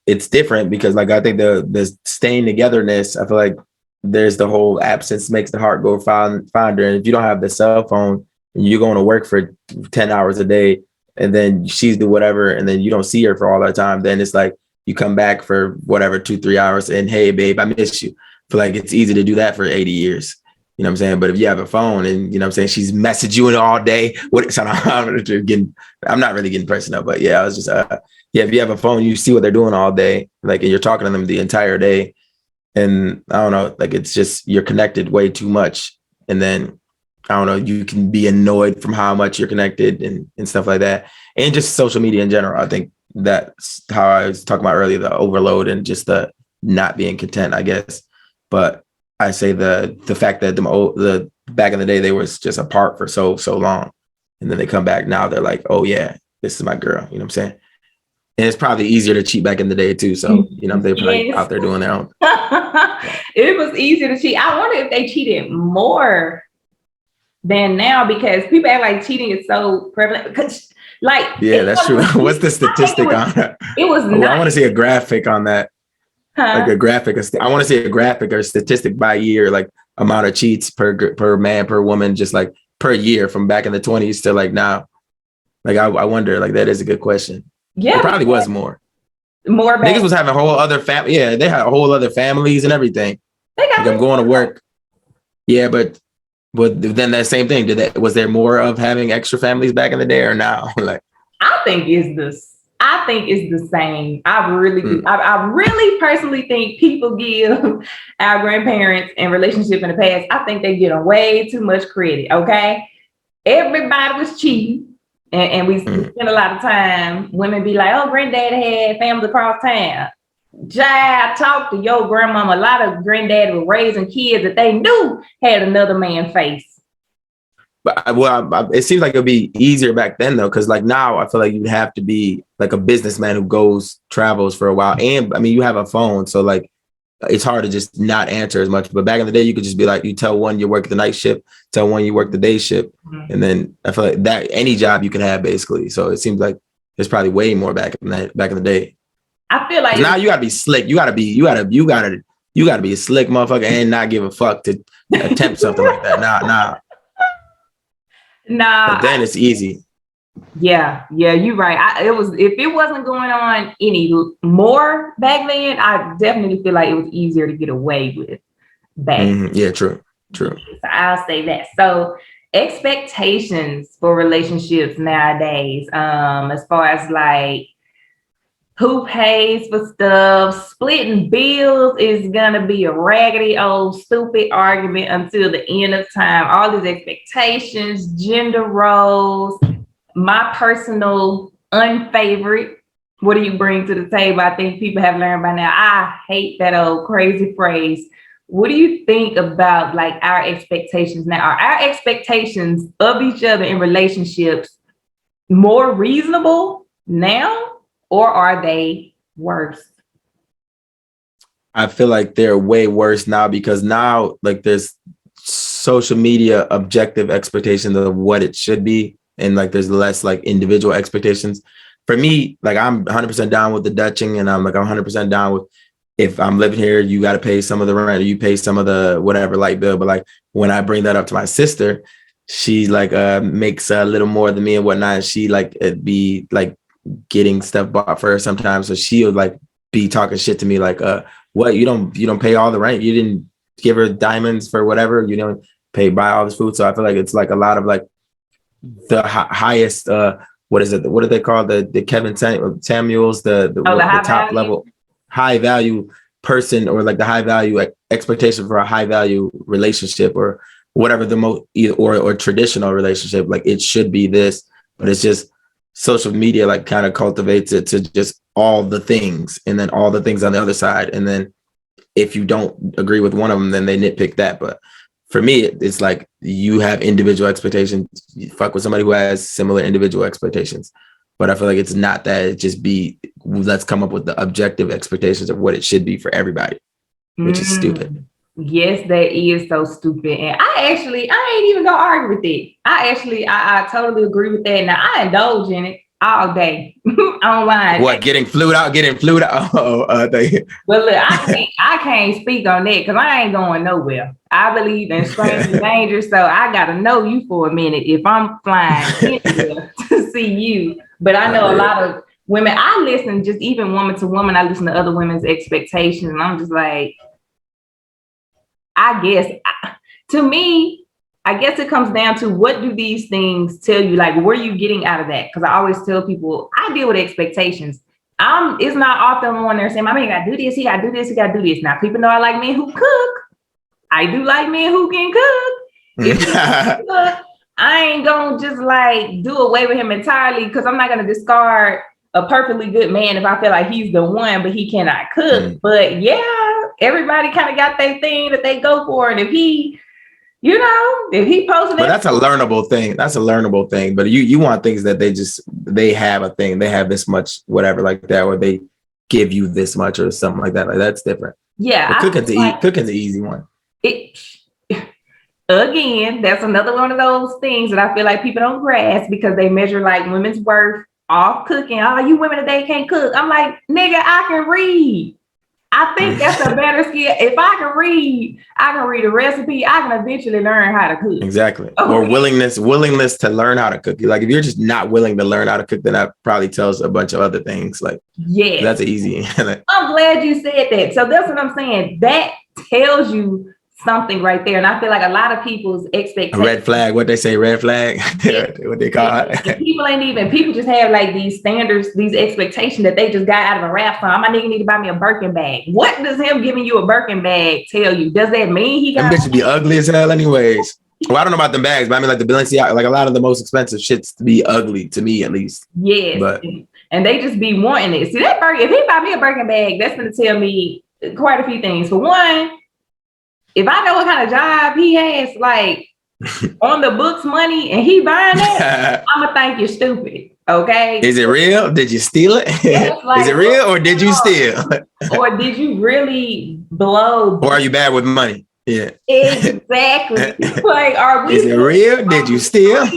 it's different because, like, I think the staying togetherness, I feel like there's the whole absence makes the heart go fonder. And if you don't have the cell phone and you're going to work for 10 hours a day and then she's do whatever and then you don't see her for all that time, then it's like you come back for whatever, 2-3 hours and hey, babe, I miss you. I feel like it's easy to do that for 80 years. You know what I'm saying? But if you have a phone and, you know what I'm saying, she's messaged you all day. I'm not really getting personal, but yeah, I was just, if you have a phone, you see what they're doing all day, like, and you're talking to them the entire day. And I don't know, like, it's just, you're connected way too much. And then, I don't know, you can be annoyed from how much you're connected and stuff like that. And just social media in general. I think that's how I was talking about earlier, the overload and just the not being content, I guess. But I say the fact that the back in the day, they was just apart for so long. And then they come back now, they're like, oh yeah, this is my girl. You know what I'm saying? And it's probably easier to cheat back in the day too. So, you know, they're like out there doing their own. It was easier to cheat. I wonder if they cheated more than now because people act like cheating is so prevalent. Because, like, yeah, that's true. What's the statistic on that? It was. I want to see a graphic on that. Like a graphic. I want to see a graphic or statistic by year, like amount of cheats per man, per woman, just like per year from back in the 20s to like now. Like I wonder. Like that is a good question. Yeah, it probably was more. Niggas was having a whole other family. Yeah, they had a whole other families and everything. Like I'm going to work. Yeah, but then that same thing. Was there more of having extra families back in the day or now? Like I think it's the same. I really personally think people give our grandparents and relationship in the past. I think they get them way too much credit. Okay, everybody was cheating. And we spend a lot of time, women be like, oh, granddad had family across town. Jai, talk to your grandmama. A lot of granddad were raising kids that they knew had another man's face. But it seems like it'll be easier back then, though, because like now I feel like you'd have to be like a businessman who travels for a while. And I mean, you have a phone. So like it's hard to just not answer as much. But back in the day, you could just be like, you tell one you work the night shift, tell one you work the day shift. And then I feel like that any job you can have basically. So it seems like there's probably way more back in the day. I feel like now you gotta be slick. You gotta be a slick motherfucker and not give a fuck to attempt something like that. Nah. But then it's easy. Yeah, you're right. If it wasn't going on any more back then, I definitely feel like it was easier to get away with back. Yeah, true. So I'll say that. So expectations for relationships nowadays, as far as like who pays for stuff, splitting bills is gonna be a raggedy old stupid argument until the end of time. All these expectations, gender roles. My personal unfavorite, what do you bring to the table? I think people have learned by now. I hate that old crazy phrase. What do you think about like our expectations now? Are our expectations of each other in relationships more reasonable now, or are they worse? I feel like they're way worse now because now like there's social media objective expectations of what it should be. And like there's less like individual expectations. For me, like I'm 100% down with the Dutching, and I'm 100% down with if I'm living here, you got to pay some of the rent, or you pay some of the whatever light bill. But like when I bring that up to my sister, she like makes a little more than me and whatnot. She like it'd be like getting stuff bought for her sometimes, so she'll like be talking shit to me like, what you don't pay all the rent, you didn't give her diamonds for whatever, you don't buy all this food. So I feel like it's like a lot of like the highest what is it, what do they call the Kevin Samuels, the top value level high value person, or like the high value expectation for a high value relationship or whatever the most or traditional relationship, like it should be this, but it's just social media like kind of cultivates it to just all the things and then all the things on the other side, and then if you don't agree with one of them then they nitpick that. But for me, it's like you have individual expectations. You fuck with somebody who has similar individual expectations. But I feel like it's not that. It just be, let's come up with the objective expectations of what it should be for everybody, which is stupid. Yes, that is so stupid. And I ain't even gonna argue with it. I totally agree with that. Now I indulge in it. all day online. What, getting flued out? Oh, But look, I can't speak on that because I ain't going nowhere. I believe in stranger danger, so I gotta know you for a minute if I'm flying anywhere to see you. But I know a lot of women. I listen, just even woman to woman. I listen to other women's expectations, and I'm just like, I guess to me. I guess it comes down to what do these things tell you? Like, what are you getting out of that? Because I always tell people, I deal with expectations. It's not often on there saying, my man got to do this, he got to do this, he got to do this. Now, people know I like men who cook. I do like men who can cook. If he can cook, I ain't going to just like do away with him entirely because I'm not going to discard a perfectly good man if I feel like he's the one, but he cannot cook. But yeah, everybody kind of got their thing that they go for. And if he posted, but that's a learnable thing. That's a learnable thing. But you want things that they have a thing. They have this much, whatever, like that, or they give you this much or something like that. Like that's different. Yeah, cooking's an easy one. Again, that's another one of those things that I feel like people don't grasp because they measure like women's worth off cooking. Oh, you women today can't cook. I'm like, nigga, I can read. I think that's a better skill. If I can read a recipe, I can eventually learn how to cook. Exactly. Okay. Or willingness to learn how to cook. Like if you're just not willing to learn how to cook, then that probably tells a bunch of other things. Like, yeah, that's easy. I'm glad you said that. So that's what I'm saying. That tells you something right there. And I feel like a lot of people's expectations. A red flag, what they say, red flag, what they call it. People just have like these standards, these expectations that they just got out of a rap song. My nigga need to buy me a Birkin bag. What does him giving you a Birkin bag tell you? Does that mean he got? Them bitches be ugly as hell anyways. Well, I don't know about the bags, but I mean like the Balenciaga, like a lot of the most expensive shits to be ugly to me at least. Yes. But, and they just be wanting it. See that Birkin, if he buy me a Birkin bag, that's going to tell me quite a few things. For one, if I know what kind of job he has, like on the books money, and he buying that, I'm gonna think you're stupid. Okay. Is it real? Did you steal it? Like, is it real or did you steal? Or did you really blow? Or are you bad with money? Yeah. Exactly. Like, are we? Is it real? Did you steal?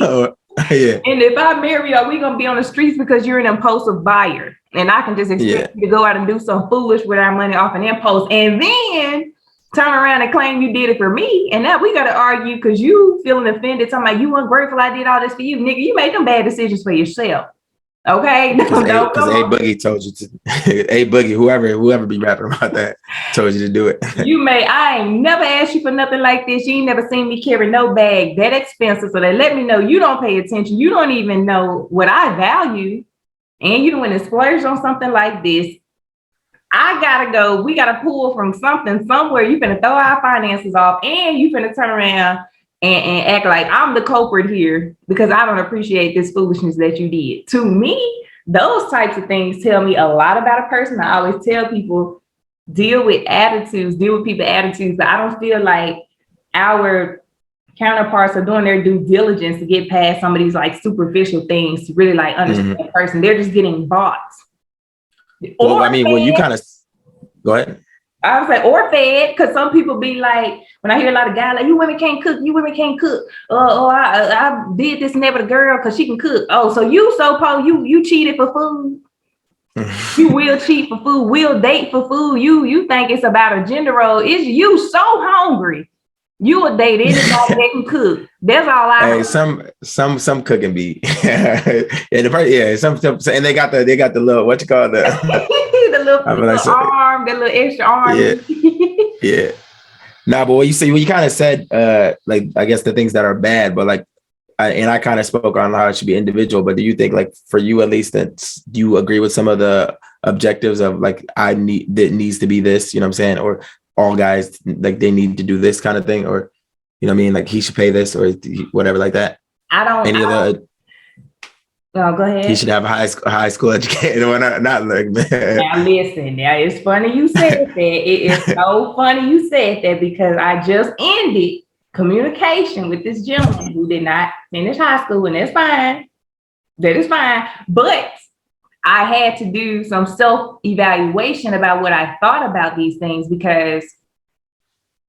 Yeah. And if I marry you, are we gonna be on the streets because you're an impulsive buyer? And I can just expect you to go out and do something foolish with our money off an impulse, and then turn around and claim you did it for me. And now we got to argue because you feeling offended. Talking about you ungrateful. I did all this for you. Nigga, you made them bad decisions for yourself. Okay. Because A Boogie told you to. A Boogie, whoever be rapping about that, told you to do it. I ain't never asked you for nothing like this. You ain't never seen me carry no bag that expensive. So they let me know you don't pay attention. You don't even know what I value. And you don't want to splurge on something like this. I gotta go. We gotta pull from something somewhere. You finna throw our finances off, and you finna turn around and act like I'm the culprit here because I don't appreciate this foolishness that you did. To me, those types of things tell me a lot about a person. I always tell people, deal with people's attitudes. But I don't feel like our counterparts are doing their due diligence to get past some of these like superficial things to really like understand the person. They're just getting bought. Well, I mean, you kind of go ahead. I was like, or fed, because some people be like, when I hear a lot of guys like, you women can't cook. I did this and that with a girl because she can cook. Oh, so you cheated for food. You will cheat for food, will date for food. You think it's about a gender role. Is you so hungry? You will date anybody that can cook. That's all I. Hey, some cooking be. Some and they got the little what you call the little arm, the little extra arm. Yeah. Nah, but what you kind of said, like I guess the things that are bad, but like, I kind of spoke on how it should be individual. But do you think, like for you at least, that you agree with some of the objectives of like that needs to be this, you know what I'm saying, or all guys like they need to do this kind of thing, or you know what I mean, like he should pay this or whatever like that. Go ahead. He should have a high school education or not like man. Now listen, it's funny you said that. It is so funny you said that because I just ended communication with this gentleman who did not finish high school, and that's fine. That is fine. But I had to do some self-evaluation about what I thought about these things because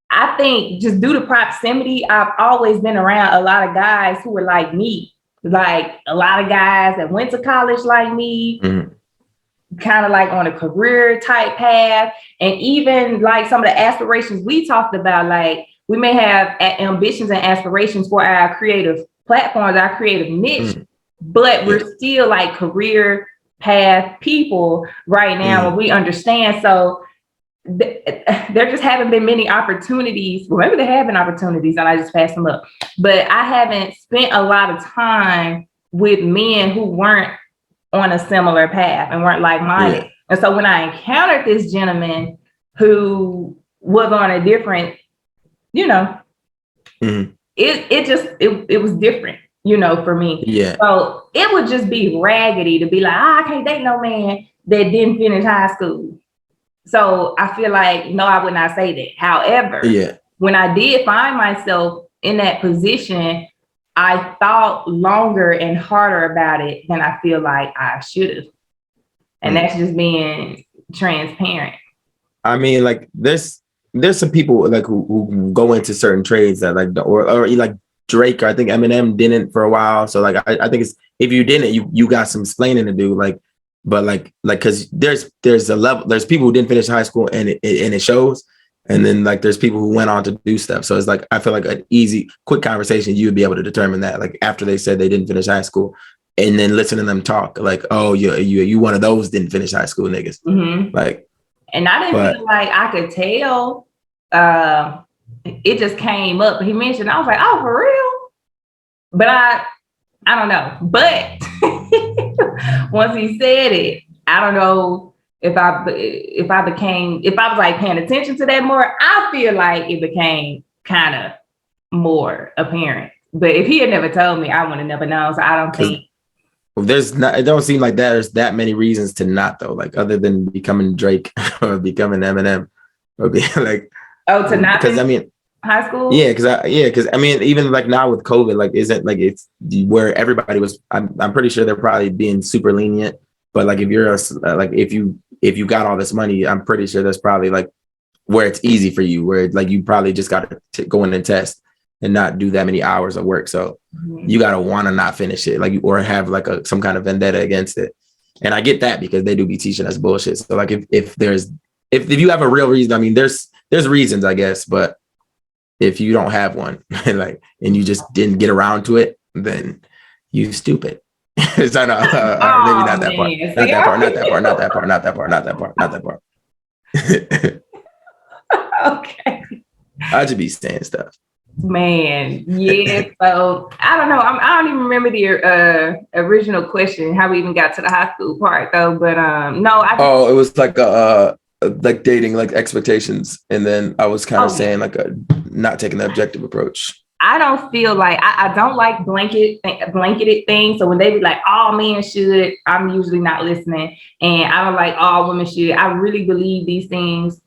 I think just due to proximity, I've always been around a lot of guys who were like me. like a lot of guys that went to college like me, kind of like on a career type path. And even like some of the aspirations we talked about, like we may have ambitions and aspirations for our creative platforms, our creative niche, but we're still like career path people right now, and we understand. So there just haven't been many opportunities. Well, maybe there have been opportunities and I just passed them up, but I haven't spent a lot of time with men who weren't on a similar path and weren't like-minded. Yeah. And so when I encountered this gentleman who was on a different, you know, it was different, you know, for me. Yeah. So it would just be raggedy to be like, I can't date no man that didn't finish high school. So I feel like, no, I would not say that. However, when I did find myself in that position, I thought longer and harder about it than I feel like I should have. And that's just being transparent. I mean, like there's some people like who go into certain trades that like, or like Drake, or I think Eminem didn't for a while. So like, I think it's, if you didn't, you got some explaining to do, like, but like, cause there's a level, there's people who didn't finish high school and it shows. And then like, there's people who went on to do stuff. So it's like, I feel like an easy, quick conversation, you would be able to determine that, like after they said they didn't finish high school, and then listen to them talk like, oh, you one of those didn't finish high school niggas. Like, and I didn't feel like I could tell. It just came up. He mentioned, I was like, oh, for real? But I don't know. But once he said it, I don't know if I was like paying attention to that more. I feel like it became kind of more apparent. But if he had never told me, I would have never known. So I don't think. It don't seem like there's that many reasons to not, though, like other than becoming Drake or becoming Eminem or being like, to not, because I mean high school. Because I mean, even like now with COVID, like isn't like it's where everybody was. I'm pretty sure they're probably being super lenient, but like if you're like if you got all this money, I'm pretty sure that's probably like where it's easy for you, where like you probably just got to go in and test and not do that many hours of work. So you got to want to not finish it, like, or have like some kind of vendetta against it. And I get that because they do be teaching us bullshit. So like if you have a real reason, I mean, there's reasons, I guess, but if you don't have one, like, and you just didn't get around to it, then you stupid. So no, maybe not that part. Not that part. Okay. I just be saying stuff. Man, yeah. So I don't know. I don't even remember the original question, how we even got to the high school part, though. But no, it was like dating, like expectations, and then I was kind of saying like not taking the objective approach. I don't feel like I don't like blanketed things. So when they be like all men should, I'm usually not listening, and I don't like all women should. I really believe these things.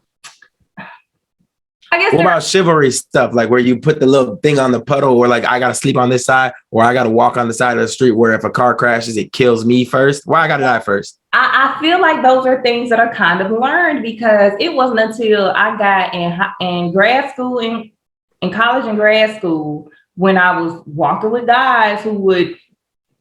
I guess. What about chivalry stuff, like where you put the little thing on the puddle, or like I gotta sleep on this side, or I gotta walk on the side of the street where if a car crashes, it kills me first? Why I gotta die first? I feel like those are things that are kind of learned, because it wasn't until I got in grad school, in college and grad school, when I was walking with guys who would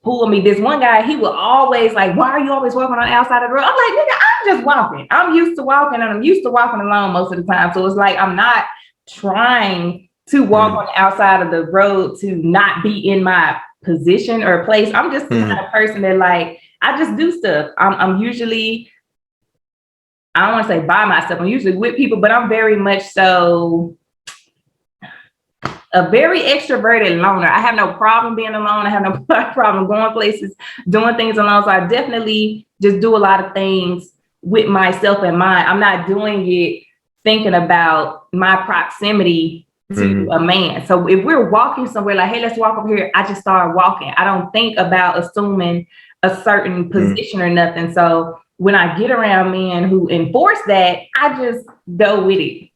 pull me. This one guy, he would always like, why are you always walking on the outside of the road? I'm like, nigga, I'm just walking. I'm used to walking, and I'm used to walking alone most of the time. So it's like, I'm not trying to walk on the outside of the road to not be in my position or place. I'm just the kind of person that like, I just do stuff. I'm usually, I don't want to say by myself. I'm usually with people, but I'm very much so a very extroverted loner. I have no problem being alone. I have no problem going places, doing things alone. So I definitely just do a lot of things with myself in mind. I'm not doing it thinking about my proximity to a man. So if we're walking somewhere, like, hey, let's walk over here, I just start walking. I don't think about assuming a certain position or nothing. So when I get around men who enforce that, I just go with it.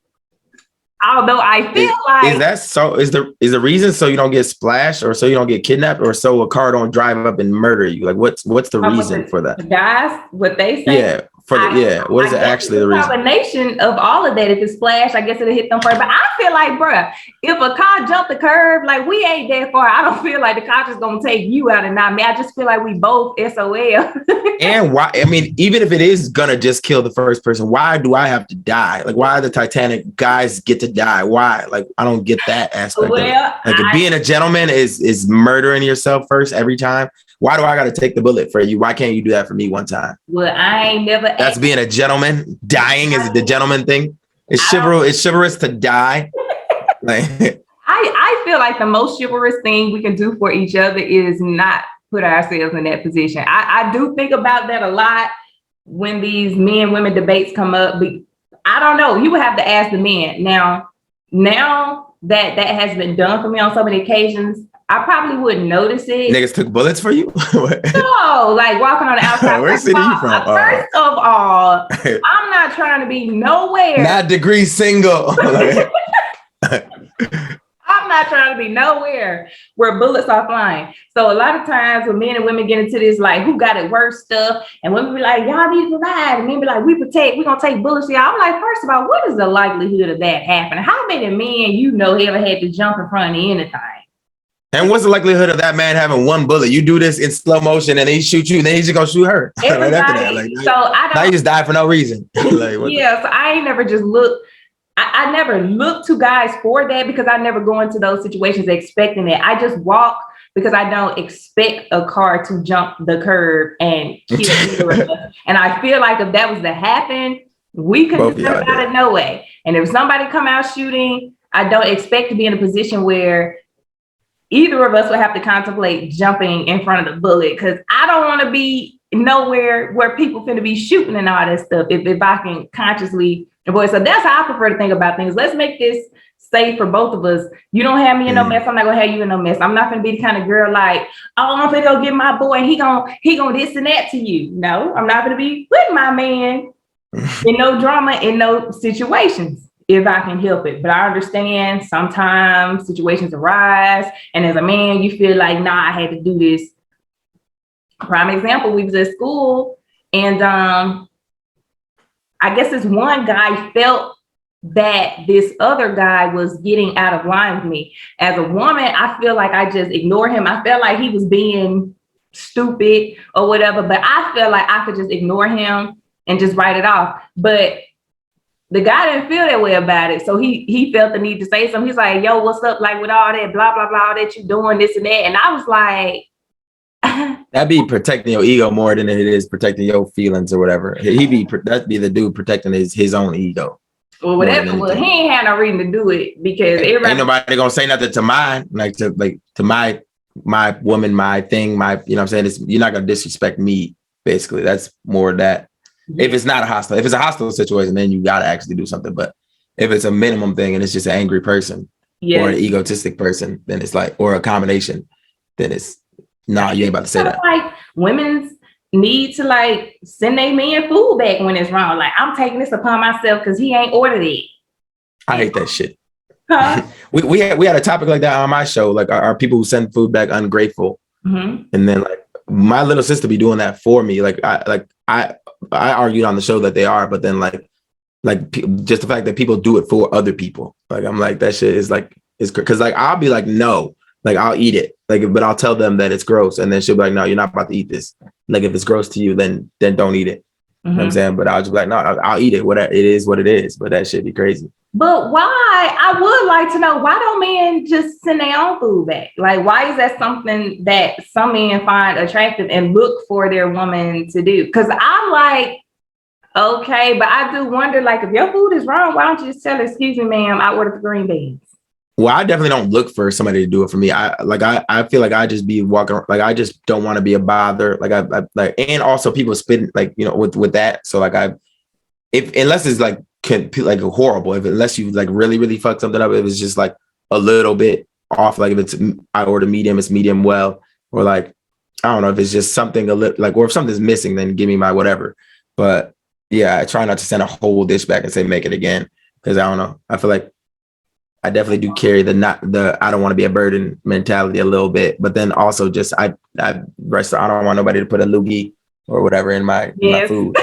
Although I feel like, is that so? Is the reason so you don't get splashed, or so you don't get kidnapped, or so a car don't drive up and murder you? Like what's the reason for that? The guys, what they say? Yeah, What is it actually the reason? Combination of all of that. If it's splash, I guess it'll hit them first. But I feel like, bruh, if a car jumped the curb, like we ain't that far. I don't feel like the car just gonna take you out and not me. I just feel like we both SOL. And why? I mean, even if it is gonna just kill the first person, why do I have to die? Like, why the Titanic guys get to die? Why? Like, I don't get that aspect of it. Like, being a gentleman is murdering yourself first every time. Why do I got to take the bullet for you? Why can't you do that for me one time? Well, I ain't never. That's being a gentleman. Dying is the gentleman thing. It's chivalrous to die. Like, I feel like the most chivalrous thing we can do for each other is not put ourselves in that position. I do think about that a lot when these men-women debates come up. But I don't know. You would have to ask the men. Now that has been done for me on so many occasions, I probably wouldn't notice it. Niggas took bullets for you? No, like walking on the outside. Where city you from? First of all, I'm not trying to be nowhere. Not degree single. I'm not trying to be nowhere where bullets are flying. So a lot of times when men and women get into this, like, who got it worse stuff, and women be like, y'all need to provide, and men be like, we protect, we're gonna take bullets for y'all. I'm like, first of all, what is the likelihood of that happening? How many men ever had to jump in front of anything? And what's the likelihood of that man having one bullet? You do this in slow motion and he shoot you, and then he's just gonna shoot her. Right after that. Like, now you just die for no reason. Like, so I ain't never just looked. I never look to guys for that because I never go into those situations expecting it. I just walk because I don't expect a car to jump the curb and kill either of us. And I feel like if that was to happen, we could have done about it no way. And if somebody come out shooting, I don't expect to be in a position where either of us would have to contemplate jumping in front of the bullet, because I don't want to be nowhere where people finna be shooting and all that stuff if I can consciously avoid. So that's how I prefer to think about things. Let's make this safe for both of us. You don't have me in no mess. I'm not gonna have you in no mess. I'm not gonna be the kind of girl like, oh, I'm gonna go get my boy and he gonna this and that to you. No, I'm not gonna be with my man in no drama, in no situations, if I can help it. But I understand sometimes situations arise, and as a man, you feel like, nah, I had to do this. Prime example, we was at school, and I guess this one guy felt that this other guy was getting out of line with me. As a woman, I feel like I just ignored him. I felt like he was being stupid or whatever, but I felt like I could just ignore him and just write it off. But the guy didn't feel that way about it. So he felt the need to say something. He's like, yo, what's up? Like with all that, blah, blah, blah, that you doing this and that. And I was like, that'd be protecting your ego more than it is protecting your feelings or whatever. That'd be the dude protecting his own ego. Well, whatever. Well, he ain't had no reason to do it because ain't nobody gonna say nothing to mine, to my woman, my thing, my, you know what I'm saying? You're not gonna disrespect me, basically. That's more that. Yeah. If it's a hostile situation, then you gotta actually do something. But if it's a minimum thing and it's just an angry person or an egotistic person, then it's like, or a combination, then it's nah, you ain't about to say that. Like women's need to like send their man food back when it's wrong. Like, I'm taking this upon myself because he ain't ordered it. I hate that shit. Huh? we had a topic like that on my show. Like, are people who send food back ungrateful? Mm-hmm. And then like my little sister be doing that for me. I argued on the show that they are, but then like just the fact that people do it for other people. Like, I'm like, that shit is like, it's because like I'll be like, no, like I'll eat it. Like, but I'll tell them that it's gross, and then she'll be like, no, you're not about to eat this. Like, if it's gross to you, then don't eat it. Mm-hmm. You know what I'm saying? But I'll just be like, no, I'll eat it. Whatever, it is what it is. But that shit be crazy. But why? I would like to know, why don't men just send their own food back? Like, why is that something that some men find attractive and look for their woman to do? Because I'm like, okay, but I do wonder, like, if your food is wrong, why don't you just tell her, excuse me, ma'am, I ordered the green beans? Well, I definitely don't look for somebody to do it for me. I feel like I just be walking, like, I just don't want to be a bother. Like, I like, and also people spit, like, you know, with that. So like, unless it's like horrible, unless you like really, really fuck something up, if it's just like a little bit off, like if I order medium, it's medium well, or like, I don't know, if it's just something a little like, or if something's missing, then give me my whatever. But yeah, I try not to send a whole dish back and say, make it again. Cause I don't know. I feel like I definitely do carry the I don't want to be a burden mentality a little bit, but then also just I don't want nobody to put a loogie or whatever in my food.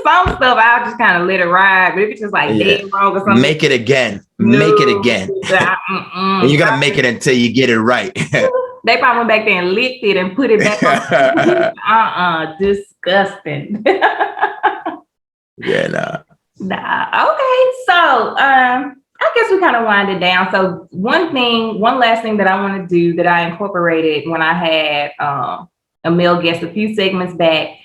some stuff I'll just kind of let it ride. But if it's just like dead wrong or something, make it again. Make it again. And you're gonna make it until you get it right. They probably went back there and licked it and put it back on. Disgusting. Yeah, nah. Nah. Okay. So I guess we kind of wind it down. So one last thing that I want to do that I incorporated when I had a male guest a few segments back.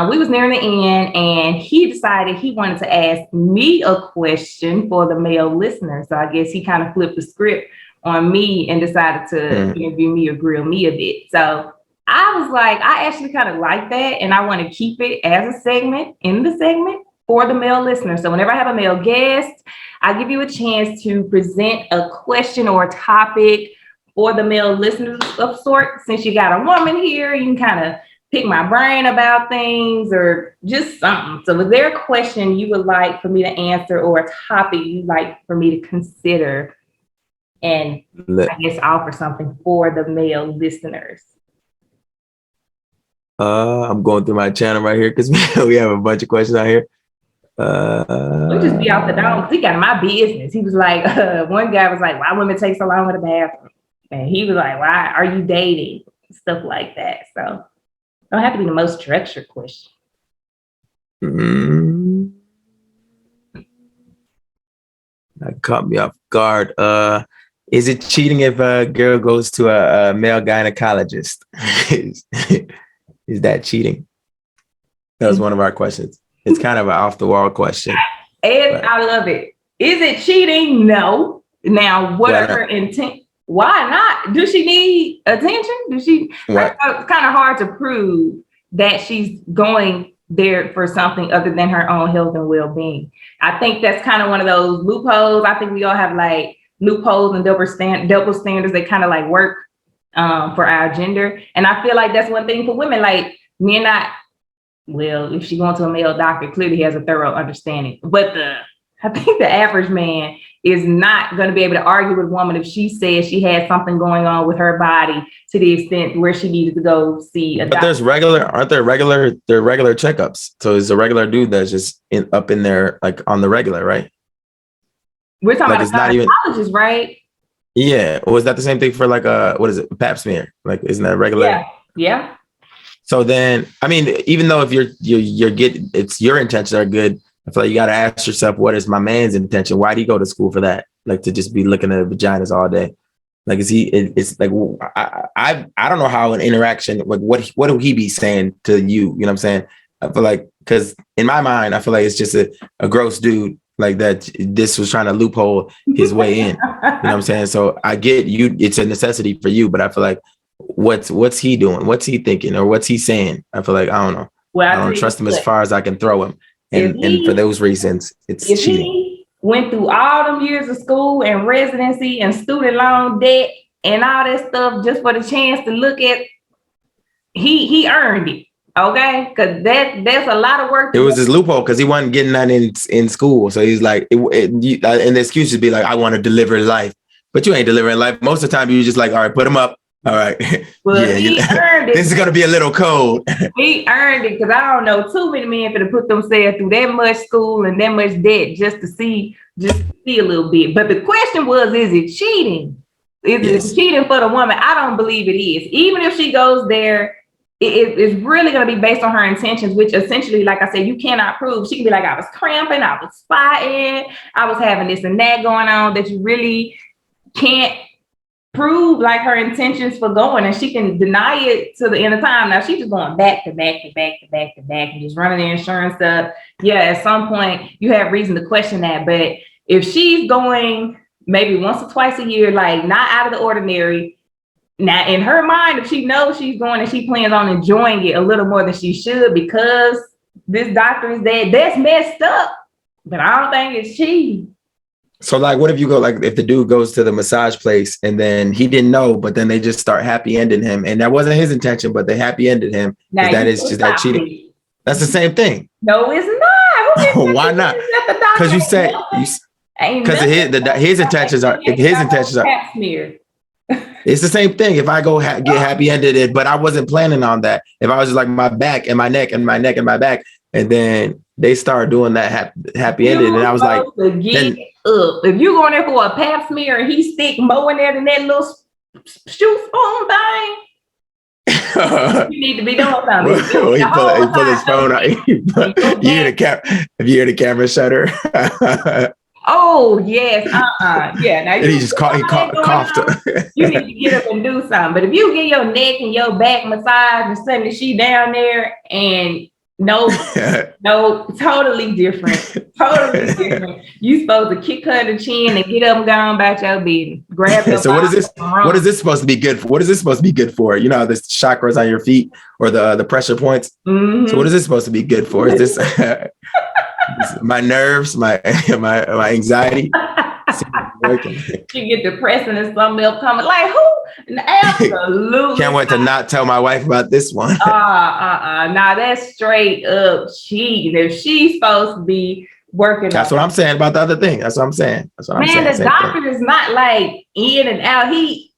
We was nearing the end, and he decided he wanted to ask me a question for the male listener. So I guess he kind of flipped the script on me and decided to interview me or grill me a bit. So I was like, I actually kind of like that, and I want to keep it as a segment in the segment for the male listener. So whenever I have a male guest, I give you a chance to present a question or a topic for the male listeners of sort. Since you got a woman here, you can kind of pick my brain about things or just something. So is there a question you would like for me to answer or a topic you'd like for me to consider and I guess offer something for the male listeners? I'm going through my channel right here because we have a bunch of questions out here. We'll just be off the dome. He got my business. He was like, one guy was like, why women take so long in the bathroom? And he was like, why are you dating? Stuff like that. So don't have to be the most structured question. That caught me off guard. Is it cheating if a girl goes to a male gynecologist? Is that cheating? That was one of our questions. It's kind of an off the wall question. And I love it. Is it cheating? No. Now, what are her intent? Why not? Does she need attention? Does she? It's kind of hard to prove that she's going there for something other than her own health and well-being. I think that's kind of one of those loopholes. I think we all have like loopholes and double standards that kind of like work for our gender. And I feel like that's one thing for women. Like men not. Well, if she going to a male doctor, clearly he has a thorough understanding. But I think the average man is not going to be able to argue with a woman if she says she had something going on with her body to the extent where she needed to go see a doctor. But aren't there regular checkups? So it's a regular dude that's just up in there, like on the regular, right? We're talking about a gynecologist, right? Yeah. Or is that the same thing for like what is it? Pap smear? Like, isn't that regular? Yeah. So then, I mean, even though if you're getting, it's your intentions are good, I feel like you got to ask yourself, what is my man's intention? Why do you go to school for that? Like to just be looking at vaginas all day? Like, it's like, I don't know how an interaction, like what would he be saying to you? You know what I'm saying? I feel like, because in my mind, I feel like it's just a gross dude like that. This was trying to loophole his way in. You know what I'm saying? So I get you, it's a necessity for you, but I feel like, what's he doing? What's he thinking? Or what's he saying? I feel like, I don't know. Well, I don't trust him as far as I can throw him. And for those reasons, it's cheating. He went through all them years of school and residency and student loan debt and all that stuff just for the chance to look at, he earned it. Okay, because that's a lot of work. It was his loophole because he wasn't getting that in school. So he's like, and the excuse would be like, I want to deliver life. But you ain't delivering life. Most of the time, you just like, all right, put him up. All right. Well, he earned it. This is going to be a little cold. He earned it because I don't know too many men for to put themselves through that much school and that much debt just to see a little bit. But the question was, is it cheating? Is it cheating for the woman? I don't believe it is. Even if she goes there, it's really going to be based on her intentions, which essentially, like I said, you cannot prove. She can be like, I was cramping, I was spotting, I was having this and that going on that you really can't prove like her intentions for going, and she can deny it to the end of time. Now she's just going back to back and just running the insurance up. Yeah, at some point you have reason to question that. But if she's going maybe once or twice a year, like not out of the ordinary, now in her mind, if she knows she's going and she plans on enjoying it a little more than she should because this doctor is dead, that's messed up. But I don't think it's cheating. So like, what if you go, like if the dude goes to the massage place and then he didn't know, but then they just start happy ending him and that wasn't his intention, but they happy ended him. Now, is that cheating? That's the same thing. No, it's not. Why not? Because you said, because his intentions are, it's the same thing. If I go get happy ended it, but I wasn't planning on that. If I was just like my back and my neck and my neck and my back, And then they started doing that happy ending. And I was like, then, up. If you going there for a pap smear and he stick more in there than that little shoe spoon thing, you need to be doing something. He pull his phone out. If you hear the camera shutter. Oh yes, yeah. Now and he just coughed. You need to get up and do something. But if you get your neck and your back massage and suddenly she down there and no, totally different. Totally different. You supposed to kick her in the chin and get up and go on about your business. Grab your So what is this? What is this supposed to be good for? What is this supposed to be good for? You know, the chakras on your feet or the pressure points. Mm-hmm. So what is this supposed to be good for? Is this my nerves, my anxiety? You get depressed and something else coming. Like who? Absolutely. Can't wait to not tell my wife about this one. Nah, that's straight up cheating. If she's supposed to be working. That's what I'm saying about the other thing. That's what I'm saying. The doctor is not like in and out. He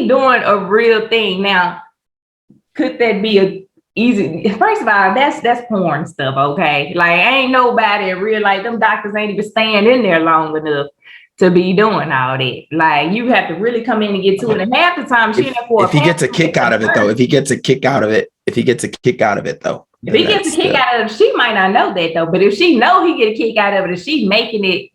doing a real thing. Now, could that be a easy? First of all, that's porn stuff, okay? Like ain't nobody in real life. Them doctors ain't even staying in there long enough to be doing all that. Like you have to really come in and get to it. And half the time, if he gets a kick out of it, though. If he gets a kick out of it, though. If he gets a kick out of it, she might not know that though. But if she know he get a kick out of it, if she's making it,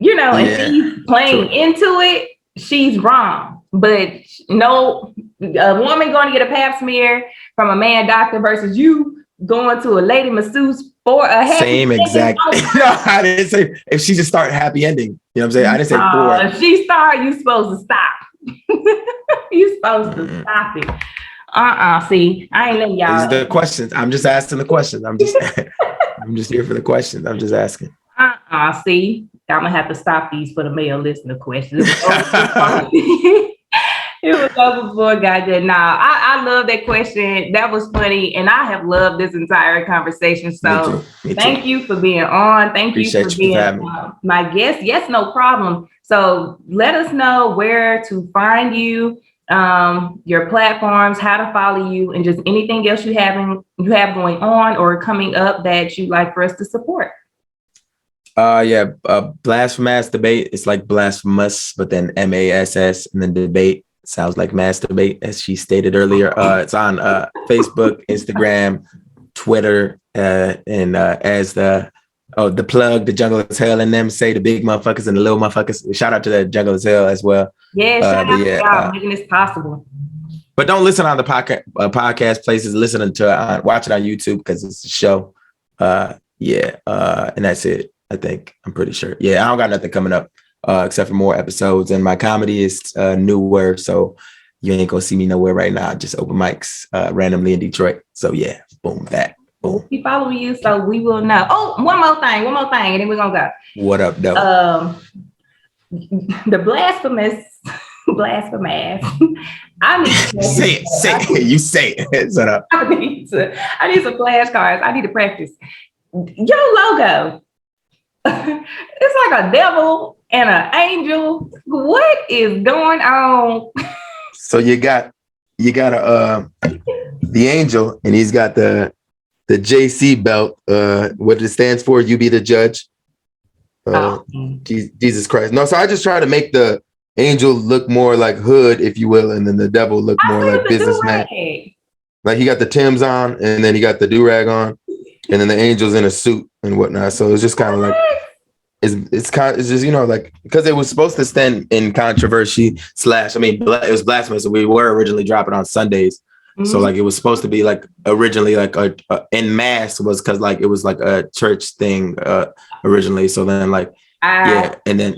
and she's playing into it, she's wrong. But no, a woman going to get a pap smear from a man doctor versus you going to a lady masseuse for a happy same exact. No, I didn't say if she just start happy ending. You know what I'm saying? I didn't say for. If she start, you supposed to stop. You supposed to stop it. See, I ain't letting y'all. These are the questions. I'm just asking the questions. I'm just here for the questions. I'm just asking. See, I'm gonna have to stop these for the male listener questions. It was over before it got good. Now, I love that question. That was funny. And I have loved this entire conversation. So Me too. Thank you for being on. Thank you for being my guest. Yes, no problem. So let us know where to find you, your platforms, how to follow you, and just anything else you have going on or coming up that you'd like for us to support. Blasphemous debate. It's like blasphemous, but then MASS and then debate. Sounds like masturbate, as she stated earlier. It's on Facebook, Instagram, Twitter, and as the plug, the Jungle is Hell and them say, the big motherfuckers and the little motherfuckers. Shout out to the Jungle is Hell as well. Yeah, shout out to y'all making this possible. But don't listen on the podcast places. Listen to watch it on YouTube because it's a show. And that's it. I think I'm pretty sure. Yeah, I don't got nothing coming up. Except for more episodes, and my comedy is newer, so you ain't gonna see me nowhere right now. Just open mics randomly in Detroit. So yeah, boom, that boom. Keep following you, so we will know. Oh, one more thing, and then we're gonna go. What up, though? The blasphemous. I need to say it. You say it. Shut up. I need some flashcards. I need to practice. Your logo. It's like a devil and an angel. What is going on? So you got the angel, and he's got the JC belt. What it stands for? You be the judge. Jesus Christ. No, so I just try to make the angel look more like hood, if you will, and then the devil look more like businessman. Like he got the Timbs on, and then he got the do-rag on, and then the angel's in a suit and whatnot. So it's just kind of like it's just, like, because it was supposed to stand in controversy / it was blasphemous. So we were originally dropping on Sundays. Mm-hmm. So like it was supposed to be like originally like a en masse was because like it was like a church thing originally. So then like and then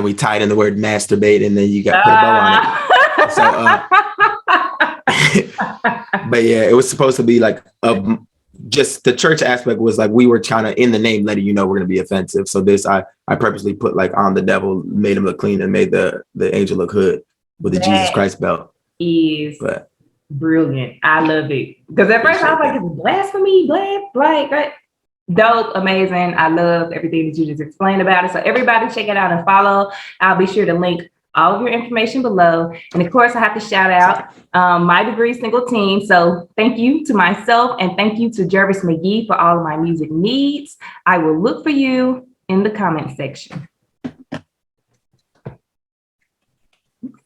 we tied in the word masturbate, and then you got put a bow on it. So but yeah, it was supposed to be like just the church aspect was like we were trying to in the name letting you know we're gonna be offensive. So this I purposely put like on the devil, made him look clean, and made the angel look hood with the Jesus Christ belt. But brilliant. I love it. Because at first I was like, it's blasphemy, right? Dope, amazing. I love everything that you just explained about it. So everybody check it out and follow. I'll be sure to link all of your information below. And of course, I have to shout out my Degree Single team. So thank you to myself and thank you to Jervis McGee for all of my music needs. I will look for you in the comment section.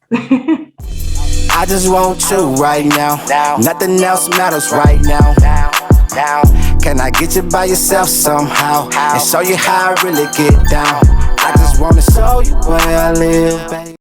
I just want you right now. Nothing else matters right now. Can I get you by yourself somehow and show you how I really get down? I just wanna show you where I live, baby.